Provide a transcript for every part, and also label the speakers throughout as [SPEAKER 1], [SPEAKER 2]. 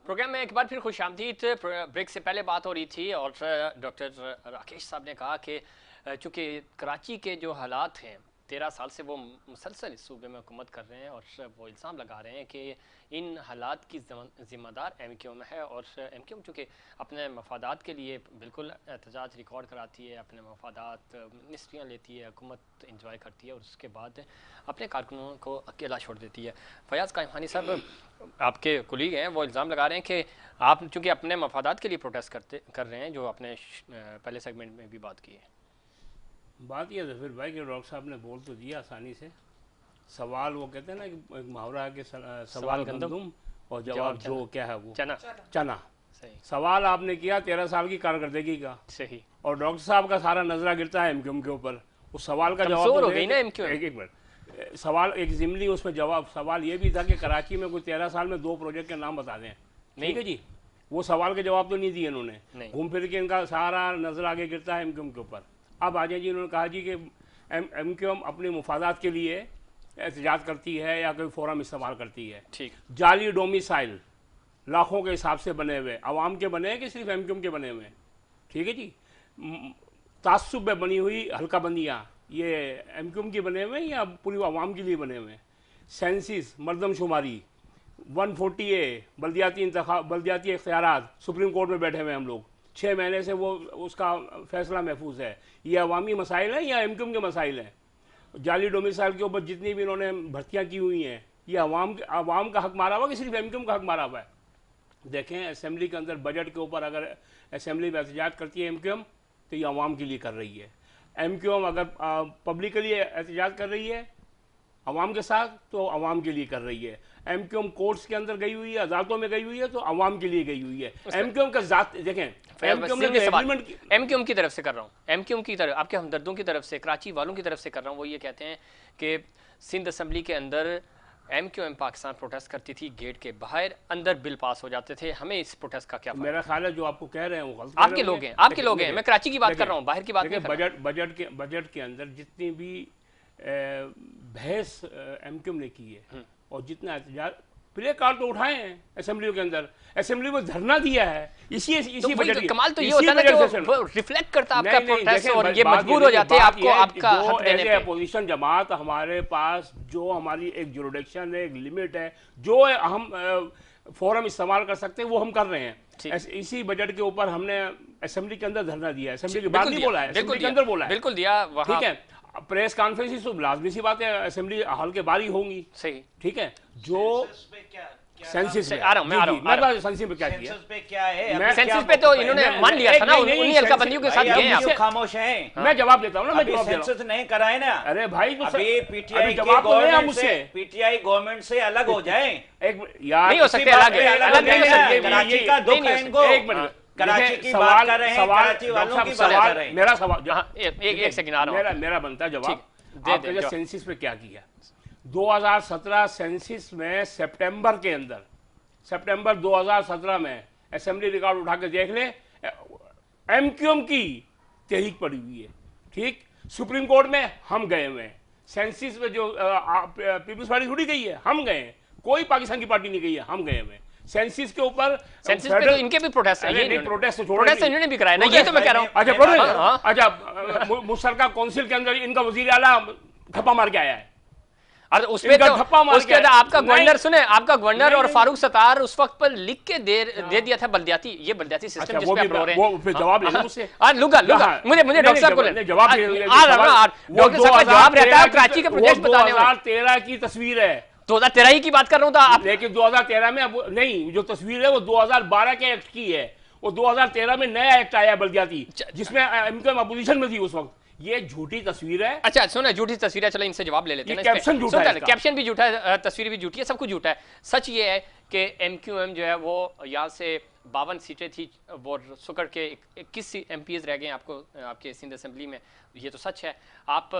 [SPEAKER 1] Programme में एक बार फिर खुशामदीद। ब्रेक से पहले बात हो रही थी और डॉक्टर राकेश साहब ने कहा कि चूँकि कराची के जो हालात हैं 13 साल से वो मुसलसल इस सूबे में हुकूमत कर रहे हैं और वो इल्ज़ाम लगा रहे हैं कि इन हालात की ज़िम्मेदार MQM है और MQM चूँकि अपने मफादात के लिए बिल्कुल एहतजाज रिकॉर्ड कराती है, अपने मफादात मिनिस्ट्रियाँ लेती है, हुकूमत इंजॉय करती है और उसके बाद अपने कारकुनों को अकेला छोड़ देती है। फयाज़ कायमानी साहब आपके कुलीग हैं, वो इल्ज़ाम लगा रहे हैं कि आप चूँकि अपने मफादात के लिए प्रोटेस्ट कर रहे हैं, जो आपने पहले सेगमेंट में भी बात की है।
[SPEAKER 2] बात यह जफीर भाई कि डॉक्टर साहब ने बोल तो दिया आसानी से। सवाल वो कहते हैं ना कि एक मुहावरा है कि सवाल गंदम और जवाब जो क्या है वो
[SPEAKER 1] चना।
[SPEAKER 2] चना।
[SPEAKER 1] सही।
[SPEAKER 2] सवाल आपने किया 13 साल की कारकर्दगी का।
[SPEAKER 1] सही।
[SPEAKER 2] और डॉक्टर साहब का सारा नजरा गिरता है MQM के ऊपर। उस सवाल का जवाब
[SPEAKER 1] हो गई ना MQM।
[SPEAKER 2] एक मिनट, सवाल एक जिमली उसमें जवाब सवाल ये भी था कि कराची में कोई 13 साल में 2 प्रोजेक्ट के नाम बता दें। ठीक है जी, वो सवाल के जवाब तो नहीं दिए इन्होंने। घूम फिर के इनका सारा नजर आगे गिरता है MQM के ऊपर। अब आ जाए जी, उन्होंने कहा जी कि MQM अपने मुफादात के लिए एहतजाज करती है या कोई फोरम इस्तेमाल करती है।
[SPEAKER 1] ठीक। जाली
[SPEAKER 2] डोमिसाइल लाखों के हिसाब से बने हुए, अवाम के बने हैं कि सिर्फ MQM के बने हुए हैं। ठीक है जी, तासुब में बनी हुई हल्का बंदियाँ ये MQM के बने हुए हैं या पूरी अवाम के लिए बने हुए हैं। सेंसिस मरदमशुमारी 140A बल्दियाती इख्तियारात सुप्रीम कोर्ट में बैठे हुए हैं हम लोग। 6 महीने से वो उसका फैसला महफूज है। ये अवामी मसाइल हैं या MQM के मसाइल हैं। जाली डोमिसाइल के ऊपर जितनी भी इन्होंने भर्तियाँ की हुई हैं, ये अवाम का हक मारा हुआ कि सिर्फ MQM का हक मारा हुआ है। देखें, असेंबली के अंदर बजट के ऊपर अगर असेंबली में एहतजाज करती है MQM तो ये अवाम के लिए कर रही है। MQM अगर पब्लिकली एहतजाज कर रही है अवाम के साथ तो अवाम के लिए कर रही है। MQM कोर्ट्स के अंदर गई हुई है, अदालतों में गई हुई है तो अवाम के लिए गई हुई है। MQM का जात देखें,
[SPEAKER 1] MQM की तरफ से कर रहा हूँ, MQM की तरफ, आपके हमदर्दों की तरफ से, कराची वालों की तरफ से कर रहा हूँ। वो ये कहते हैं कि सिंध असम्बली के अंदर MQM पाकिस्तान प्रोटेस्ट करती थी, गेट के बाहर, अंदर बिल पास हो जाते थे। हमें इस प्रोटेस्ट का क्या
[SPEAKER 2] मेरा ख्याल है जो आपको कह रहे हैं वो गलत
[SPEAKER 1] आपके लोग हैं, आपके लोग हैं। मैं कराची की बात कर रहा हूँ, बाहर की बात नहीं कर रहा।
[SPEAKER 2] बजट के अंदर जितनी भी बहस MQM ने की है और जितना एहतजाज प्ले कार्ड तो उठाए हैं असेंबली के अंदर, असेंबली में धरना दिया है। इसी बजट की
[SPEAKER 1] कमाल तो ये होता है ना कि वो रिफ्लेक्ट करता है आपका प्रोटेस्ट और ये मजबूर हो जाते हैं आपको आपका हक देने पे।
[SPEAKER 2] अपोजिशन जमात हमारे पास जो हमारी एक जुरिडिक्शन है, एक लिमिट है, जो हम फोरम इस्तेमाल कर सकते हैं वो हम कर रहे हैं। इसी बजट के ऊपर हमने असेंबली के अंदर धरना दिया है, असेंबली के बाहर नहीं बोला है, असेंबली के अंदर बोला है।
[SPEAKER 1] बिल्कुल दिया।
[SPEAKER 2] ठीक है, प्रेस कॉन्फ्रेंस तो लाजमी सी बात है असेंबली हॉल के बाहर ही होंगी।
[SPEAKER 1] सही।
[SPEAKER 2] ठीक है, जो सेंसिस पे
[SPEAKER 1] आ रहा हूं
[SPEAKER 2] मैं सेंसिस पे क्या किया,
[SPEAKER 3] सेंसिस पे क्या है,
[SPEAKER 1] सेंसिस पे तो इन्होंने मान लिया था ना, उन्हीं हल्का बंदियों के साथ गए
[SPEAKER 3] आप खामोश हैं।
[SPEAKER 2] मैं जवाब देता हूं ना, मैं जवाब
[SPEAKER 3] सेंसिस नहीं कराए ना।
[SPEAKER 2] अरे भाई
[SPEAKER 3] अभी पीटीआई गवर्नमेंट से अलग हो जाए।
[SPEAKER 2] एक यार
[SPEAKER 1] नहीं हो सकते, अलग नहीं हो सकते।
[SPEAKER 3] कराची का दुख है इनको।
[SPEAKER 2] एक मिनट,
[SPEAKER 3] कराची की बात कर रहे हैं, कराची वालों की बात कर रहे हैं।
[SPEAKER 2] मेरा सवाल
[SPEAKER 1] एक सेकंड आ रहा हूं,
[SPEAKER 2] मेरा बनता जवाब। आपने सेंसिस पे क्या किया 2017 सेंसिस में सितंबर के अंदर, सितंबर 2017 में असेंबली रिकॉर्ड उठा के देख ले, MQM की तहरीक पड़ी हुई है। ठीक, सुप्रीम कोर्ट में हम गए हुए हैं, सेंसिस में जो पीपल्स पार्टी थोड़ी गई है, हम गए हैं, कोई पाकिस्तान की पार्टी नहीं गई है, हम गए हुए हैं। सेंसिस के ऊपर,
[SPEAKER 1] सेंसिस पे तो इनके भी प्रोटेस्ट है,
[SPEAKER 2] ये प्रोटेस्ट
[SPEAKER 1] इन्होंने भी कराया ना, ये तो मैं कह रहा हूं।
[SPEAKER 2] अच्छा, मुश्तरका काउंसिल के अंदर इनका वजीर आला धप्पा मार के आया है
[SPEAKER 1] और उसपे तो उसके बाद आपका गवर्नर सुने, आपका गवर्नर और फारूक सत्तार उस वक्त पर लिख के दे दिया था बल्दियाती, ये बल्दियाती सिस्टम जिस पे आप रो रहे हैं।
[SPEAKER 2] वो फिर जवाब लेना मुझसे।
[SPEAKER 1] लूंगा मुझे डॉक्टर साहब बोले जवाब डॉक्टर साहब का जवाब रहता है कराची के प्रोजेक्ट बताने वाला।
[SPEAKER 2] 2013 की तस्वीर है,
[SPEAKER 1] 2013 ही की बात कर रहा हूं था आप।
[SPEAKER 2] लेकिन 2013 में अब नहीं, जो तस्वीर है वो 2012 के एक्ट की है। वो 2013 में नया एक्ट आया बल्दियाती, जिसमें MQM अपोजिशन में थी उस वक्त। ये झूठी तस्वीर है।
[SPEAKER 1] अच्छा सुनो, झूठी तस्वीर है, चलो इनसे जवाब ले लेते हैं।
[SPEAKER 2] कैप्शन झूठा है,
[SPEAKER 1] कैप्शन भी झूठा है, तस्वीर भी झूठी है, सब कुछ झूठा है। सच ये है कि MQM जो है वो यहाँ से 52 सीटें थी, वो सुकड़ के 21 MPs रह गए आपको आपके सिंध असेंबली में। ये तो सच है। आप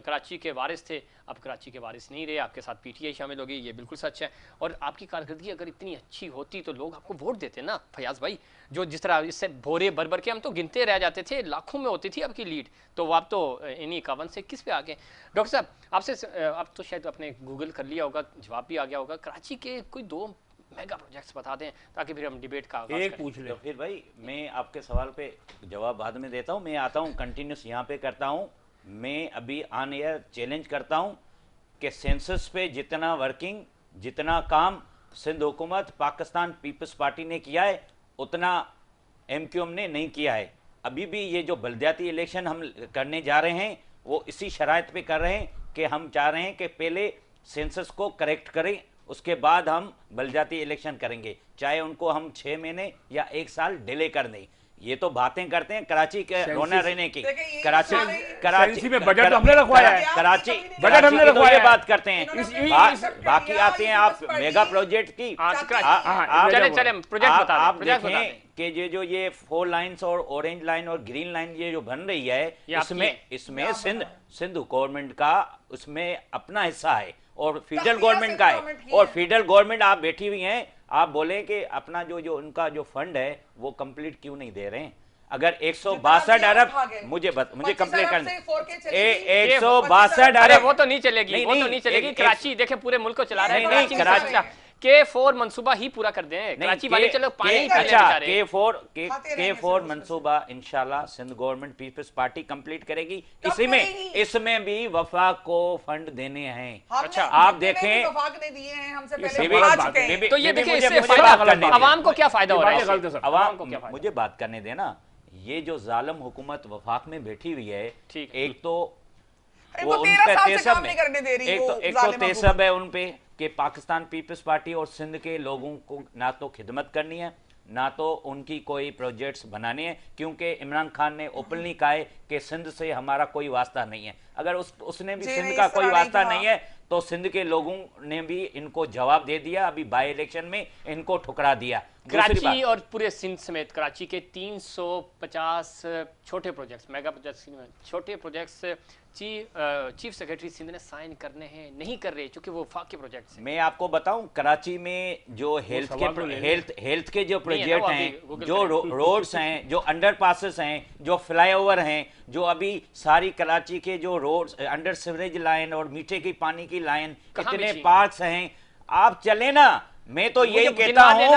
[SPEAKER 1] कराची के वारिस थे, अब कराची के वारिस नहीं रहे, आपके साथ PTI शामिल हो गई, ये बिल्कुल सच है। और आपकी कारकर्दगी अगर इतनी अच्छी होती तो लोग आपको वोट देते ना फयाज भाई। जो जिस तरह इससे भोरे भर के हम तो गिनते रह जाते थे, लाखों में होती थी आपकी लीड, तो आप तो इन्हीं 51 से 21 पे आ गए। डॉक्टर साहब आपसे, आप तो शायद आपने गूगल कर लिया होगा, जवाब भी आ गया होगा। कराची के कोई 2 मेगा प्रोजेक्ट्स बता दें ताकि फिर हम डिबेट का आगाज
[SPEAKER 2] एक
[SPEAKER 1] करें।
[SPEAKER 2] पूछ ले।
[SPEAKER 3] तो फिर भाई मैं आपके सवाल पे जवाब बाद में देता हूँ, मैं आता हूँ कंटिन्यूस यहाँ पे करता हूँ। मैं अभी ऑन एयर चैलेंज करता हूँ कि सेंसस पे जितना वर्किंग, जितना काम सिंध हुकूमत पाकिस्तान पीपल्स पार्टी ने किया है उतना MQM ने नहीं किया है। अभी भी ये जो बलदियाती इलेक्शन हम करने जा रहे हैं वो इसी शराइत पे कर रहे हैं कि हम चाह रहे हैं कि पहले सेंसस को करेक्ट करें, उसके बाद हम बलदियाती इलेक्शन करेंगे, चाहे उनको हम 6 महीने या 1 साल डिले कर दें। ये तो बातें करते हैं कराची के रोना रहने की। कराची
[SPEAKER 2] में बजट हमने रखवाया है,
[SPEAKER 3] कराची
[SPEAKER 2] बजट हमने रखवाया
[SPEAKER 3] ये
[SPEAKER 2] है।
[SPEAKER 3] बात करते हैं। बाकी आते हैं आप मेगा प्रोजेक्ट की।
[SPEAKER 1] चले प्रोजेक्ट बता
[SPEAKER 3] आप
[SPEAKER 1] प्रोजेक्ट बता
[SPEAKER 3] देखें कि जो ये 4 लाइन्स और ऑरेंज लाइन और ग्रीन लाइन ये जो बन रही है, इसमें सिंध गवर्नमेंट का उसमें अपना हिस्सा है और फेडरल गवर्नमेंट का है। और फेडरल गवर्नमेंट आप बैठी हुई हैं, आप बोले कि अपना जो उनका जो फंड है वो कंप्लीट क्यों नहीं दे रहे हैं? अगर 162 अरब मुझे कंप्लीट करना 162 अरब
[SPEAKER 1] वो तो नहीं चलेगी, वो तो नहीं चलेगी। कराची देखे पूरे मुल्क को चला रहे हैं। कराची K4 मंसूबा ही पूरा कर दें। कराची वाले चलो पानी
[SPEAKER 3] अच्छा K4 मंसूबा इंशाल्लाह सिंध गवर्नमेंट पीपल्स पार्टी कंप्लीट करेगी। इसमें भी वफाक को फंड देने हैं।
[SPEAKER 1] अच्छा
[SPEAKER 3] आप देखें
[SPEAKER 1] तो ये देखिए इससे आवाम को क्या फायदा हो रहा है?
[SPEAKER 3] आवाम मुझे बात करने देना। ये जो जालिम हुकूमत वफाक में बैठी हुई है, एक तो वो उन पे तेसब में एक तो तेसब है उन पे कि पाकिस्तान पीपल्स पार्टी और सिंध के लोगों को ना तो खिदमत करनी है ना तो उनकी कोई प्रोजेक्ट्स बनाने हैं, क्योंकि इमरान खान ने ओपनली कहा है कि सिंध से हमारा कोई वास्ता नहीं है। अगर उसने भी सिंध का कोई वास्ता नहीं है तो सिंध के लोगों ने भी इनको जवाब दे दिया, अभी बाई इलेक्शन में इनको ठुकरा दिया।
[SPEAKER 1] कराची और पूरे सिंध समेत कराची के 350 छोटे प्रोजेक्ट्स, मेगा प्रोजेक्ट्स, छोटे प्रोजेक्ट्स चीफ सेक्रेटरी सिंध ने साइन करने हैं, नहीं कर रहे क्योंकि वो वफाक के प्रोजेक्ट्स हैं।
[SPEAKER 3] मैं आपको बताऊं कराची में जो हेल्थ के जो प्रोजेक्ट हैं, जो रोड्स हैं, जो अंडरपासेस हैं, जो फ्लाईओवर हैं, जो अभी सारी कराची के जो रोड्स अंडर सीवरेज लाइन और मीठे की पानी की लाइन, इतने पार्क्स हैं, आप चले ना। मैं तो यही कहता हूँ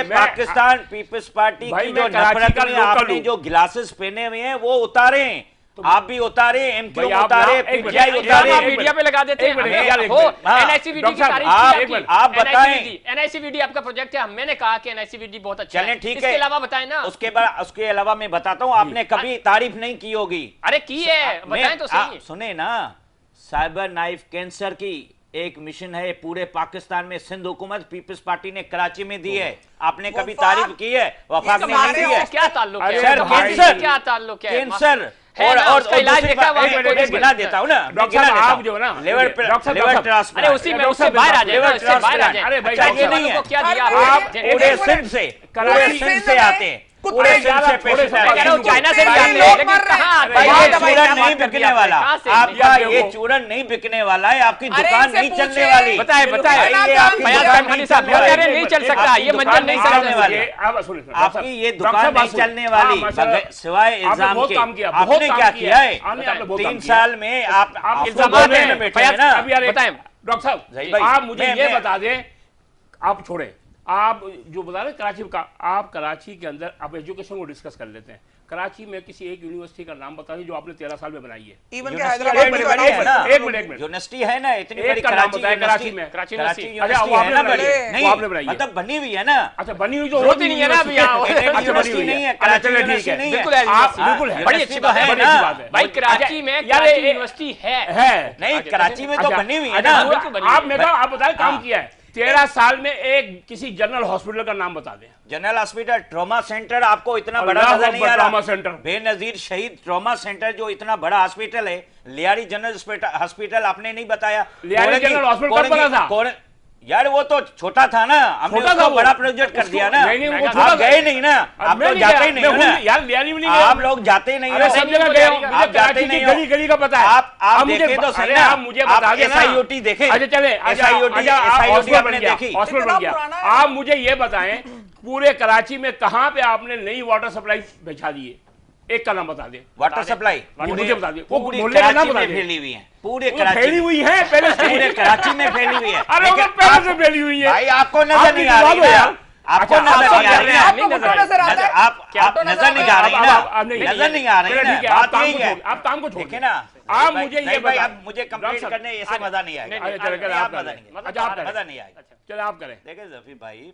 [SPEAKER 3] पाकिस्तान पीपल्स पार्टी की जो नफरत में आपने जो ग्लासेस पहने हुए हैं वो उतारे, आप भी उतारे, MQM उतारे, PTI उतारे,
[SPEAKER 1] मीडिया पे लगा देते हैं।
[SPEAKER 3] आप बताएं
[SPEAKER 1] NICVD आपका प्रोजेक्ट है, मैंने कहा कि NICVD बहुत अच्छा है,
[SPEAKER 3] ठीक है।
[SPEAKER 1] इसके अलावा बताएं ना।
[SPEAKER 3] उसके अलावा मैं बताता हूँ, आपने कभी तारीफ नहीं की होगी।
[SPEAKER 1] अरे की है, बताएं तो सही।
[SPEAKER 3] सुने ना, साइबर नाइफ कैंसर की एक मिशन है पूरे पाकिस्तान में, सिंध हुकूमत पीपल्स पार्टी ने कराची में दी है, आपने कभी तारीफ की है? वफाक ने नहीं दी है।
[SPEAKER 1] क्या ताल्लुक है?
[SPEAKER 3] कैंसर,
[SPEAKER 1] क्या ताल्लुक है?
[SPEAKER 3] कैंसर
[SPEAKER 1] और उसका इलाज देखा हुआ है,
[SPEAKER 3] गिना देता हूँ ना,
[SPEAKER 2] डॉक्टर साहब आप जो ना
[SPEAKER 3] लेवर ट्रांसप्लांट,
[SPEAKER 1] अरे उसी में उससे बाहर आ जाए, उससे बाहर आ जाए।
[SPEAKER 2] अरे भाई
[SPEAKER 3] चाहिए नहीं है,
[SPEAKER 1] क्या दिया
[SPEAKER 3] आप पूरे सिंध से आते हैं, पूरे सिंध से पेश
[SPEAKER 1] चाइना से भी आते हैं, लेकिन कहाँ आता है?
[SPEAKER 3] ये चूरन नहीं बिकने वाला, आपका ये चूरन नहीं बिकने वाला है, आपकी दुकान नहीं चलने वाली।
[SPEAKER 1] बताए नहीं चल सकता, ये मंजर नहीं चलने वाली,
[SPEAKER 3] आपकी ये दुकान नहीं चलने वाली, सिवाय इल्जाम के। आपने क्या किया है 3 साल में? आप
[SPEAKER 1] इल्जाम में
[SPEAKER 3] बैठे हैं ना।
[SPEAKER 1] बताएं
[SPEAKER 2] डॉक्टर साहब, आप मुझे ये बता दें, आप छोड़े, आप जो बता रहे कराची का, आप कराची के अंदर आप एजुकेशन को डिस्कस कर लेते हैं। कराची में किसी एक यूनिवर्सिटी का नाम बताइए जो आपने 13 साल में बनाई है।
[SPEAKER 3] एक मिनट, यूनिवर्सिटी है ना इतनी बड़ी कराची में,
[SPEAKER 1] कराची
[SPEAKER 3] आपने बनाई, मतलब बनी हुई है ना।
[SPEAKER 2] अच्छा, बनी हुई जो
[SPEAKER 1] होती नहीं है ना अभी
[SPEAKER 3] यूनिवर्सिटी नहीं है, कराची यूनिवर्सिटी नहीं है,
[SPEAKER 1] बिल्कुल है, बड़ी अच्छी बात है भाई। कराची में यूनिवर्सिटी है
[SPEAKER 3] नहीं, कराची में तो बनी हुई है ना।
[SPEAKER 2] आप बताए काम किया है 13 साल में, एक किसी जनरल हॉस्पिटल का नाम बता दें।
[SPEAKER 3] जनरल हॉस्पिटल, ट्रॉमा सेंटर आपको इतना बड़ा नजर नहीं आ रहा?
[SPEAKER 2] ट्रॉमा सेंटर,
[SPEAKER 3] बेनजीर शहीद ट्रॉमा सेंटर जो इतना बड़ा हॉस्पिटल है, लियारी जनरल हॉस्पिटल आपने नहीं बताया।
[SPEAKER 2] लियारी जनरल हॉस्पिटल कब बना था
[SPEAKER 3] यार? वो तो छोटा था ना, हमने उसको बड़ा प्रोजेक्ट कर दिया ना।
[SPEAKER 2] आप
[SPEAKER 3] गए नहीं ना, आप लोग जाते ही नहीं हो ना यार, आप लोग जाते नहीं हो,
[SPEAKER 2] सब जगह गए हो, आप कराची की गली गली का पता है।
[SPEAKER 3] आप देखे तो सही ना,
[SPEAKER 2] आप मुझे बता दें
[SPEAKER 3] SIOT देखे?
[SPEAKER 2] अच्छा चले, SIOT आपने देखी, हॉस्पिटल बन गया। आप मुझे ये बताएं पूरे कराची में कहां पे आपने नई वाटर सप्लाई बिछा दी है? एक का नाम बता दे।
[SPEAKER 3] वाटर सप्लाई
[SPEAKER 2] मुझे बता दे, वो
[SPEAKER 3] पूरे
[SPEAKER 2] मोहल्ले का नाम
[SPEAKER 3] कराची
[SPEAKER 2] बता
[SPEAKER 3] में
[SPEAKER 2] दे।
[SPEAKER 3] फैली हुई है, पूरे
[SPEAKER 2] वो
[SPEAKER 3] कराची
[SPEAKER 2] फैली हुई है पहले से
[SPEAKER 3] पूरे कराची में फैली हुई है।
[SPEAKER 2] अरे वो
[SPEAKER 3] लेकिन
[SPEAKER 2] पहले से फैली हुई है
[SPEAKER 3] भाई आपको नजर
[SPEAKER 2] आप
[SPEAKER 3] नहीं
[SPEAKER 2] भी
[SPEAKER 3] आ
[SPEAKER 2] जवाब
[SPEAKER 3] रही
[SPEAKER 2] दो
[SPEAKER 3] ना,
[SPEAKER 2] यार।
[SPEAKER 3] आपको
[SPEAKER 2] अच्छा,
[SPEAKER 3] नजर
[SPEAKER 2] आप
[SPEAKER 3] नहीं आ रही ना,
[SPEAKER 4] आपको फोटो नजर आ रहा है?
[SPEAKER 3] आप नजर नहीं आ रही ना, नजर नहीं आ रही
[SPEAKER 2] चलो
[SPEAKER 3] ना,
[SPEAKER 2] ठीक है, आप
[SPEAKER 3] बात
[SPEAKER 2] काम
[SPEAKER 3] यही
[SPEAKER 2] को
[SPEAKER 3] है।
[SPEAKER 2] छोड़, आप काम को छोड़
[SPEAKER 3] देखिए ना,
[SPEAKER 2] आप
[SPEAKER 3] भाई-
[SPEAKER 2] मुझे ये
[SPEAKER 3] नहीं भाई,
[SPEAKER 2] बता-
[SPEAKER 3] अब मुझे कंप्लीट
[SPEAKER 2] डॉक्टर
[SPEAKER 3] करने ऐसे मजा नहीं आएगा,
[SPEAKER 2] अरे चलो चलो
[SPEAKER 3] आप
[SPEAKER 2] आप
[SPEAKER 3] मजा
[SPEAKER 2] करें।
[SPEAKER 3] नहीं
[SPEAKER 2] अच्छा आप
[SPEAKER 3] मजा
[SPEAKER 2] करें,
[SPEAKER 3] नहीं आएगा।
[SPEAKER 2] चलो आप करें।
[SPEAKER 3] देखिए जफी भाई,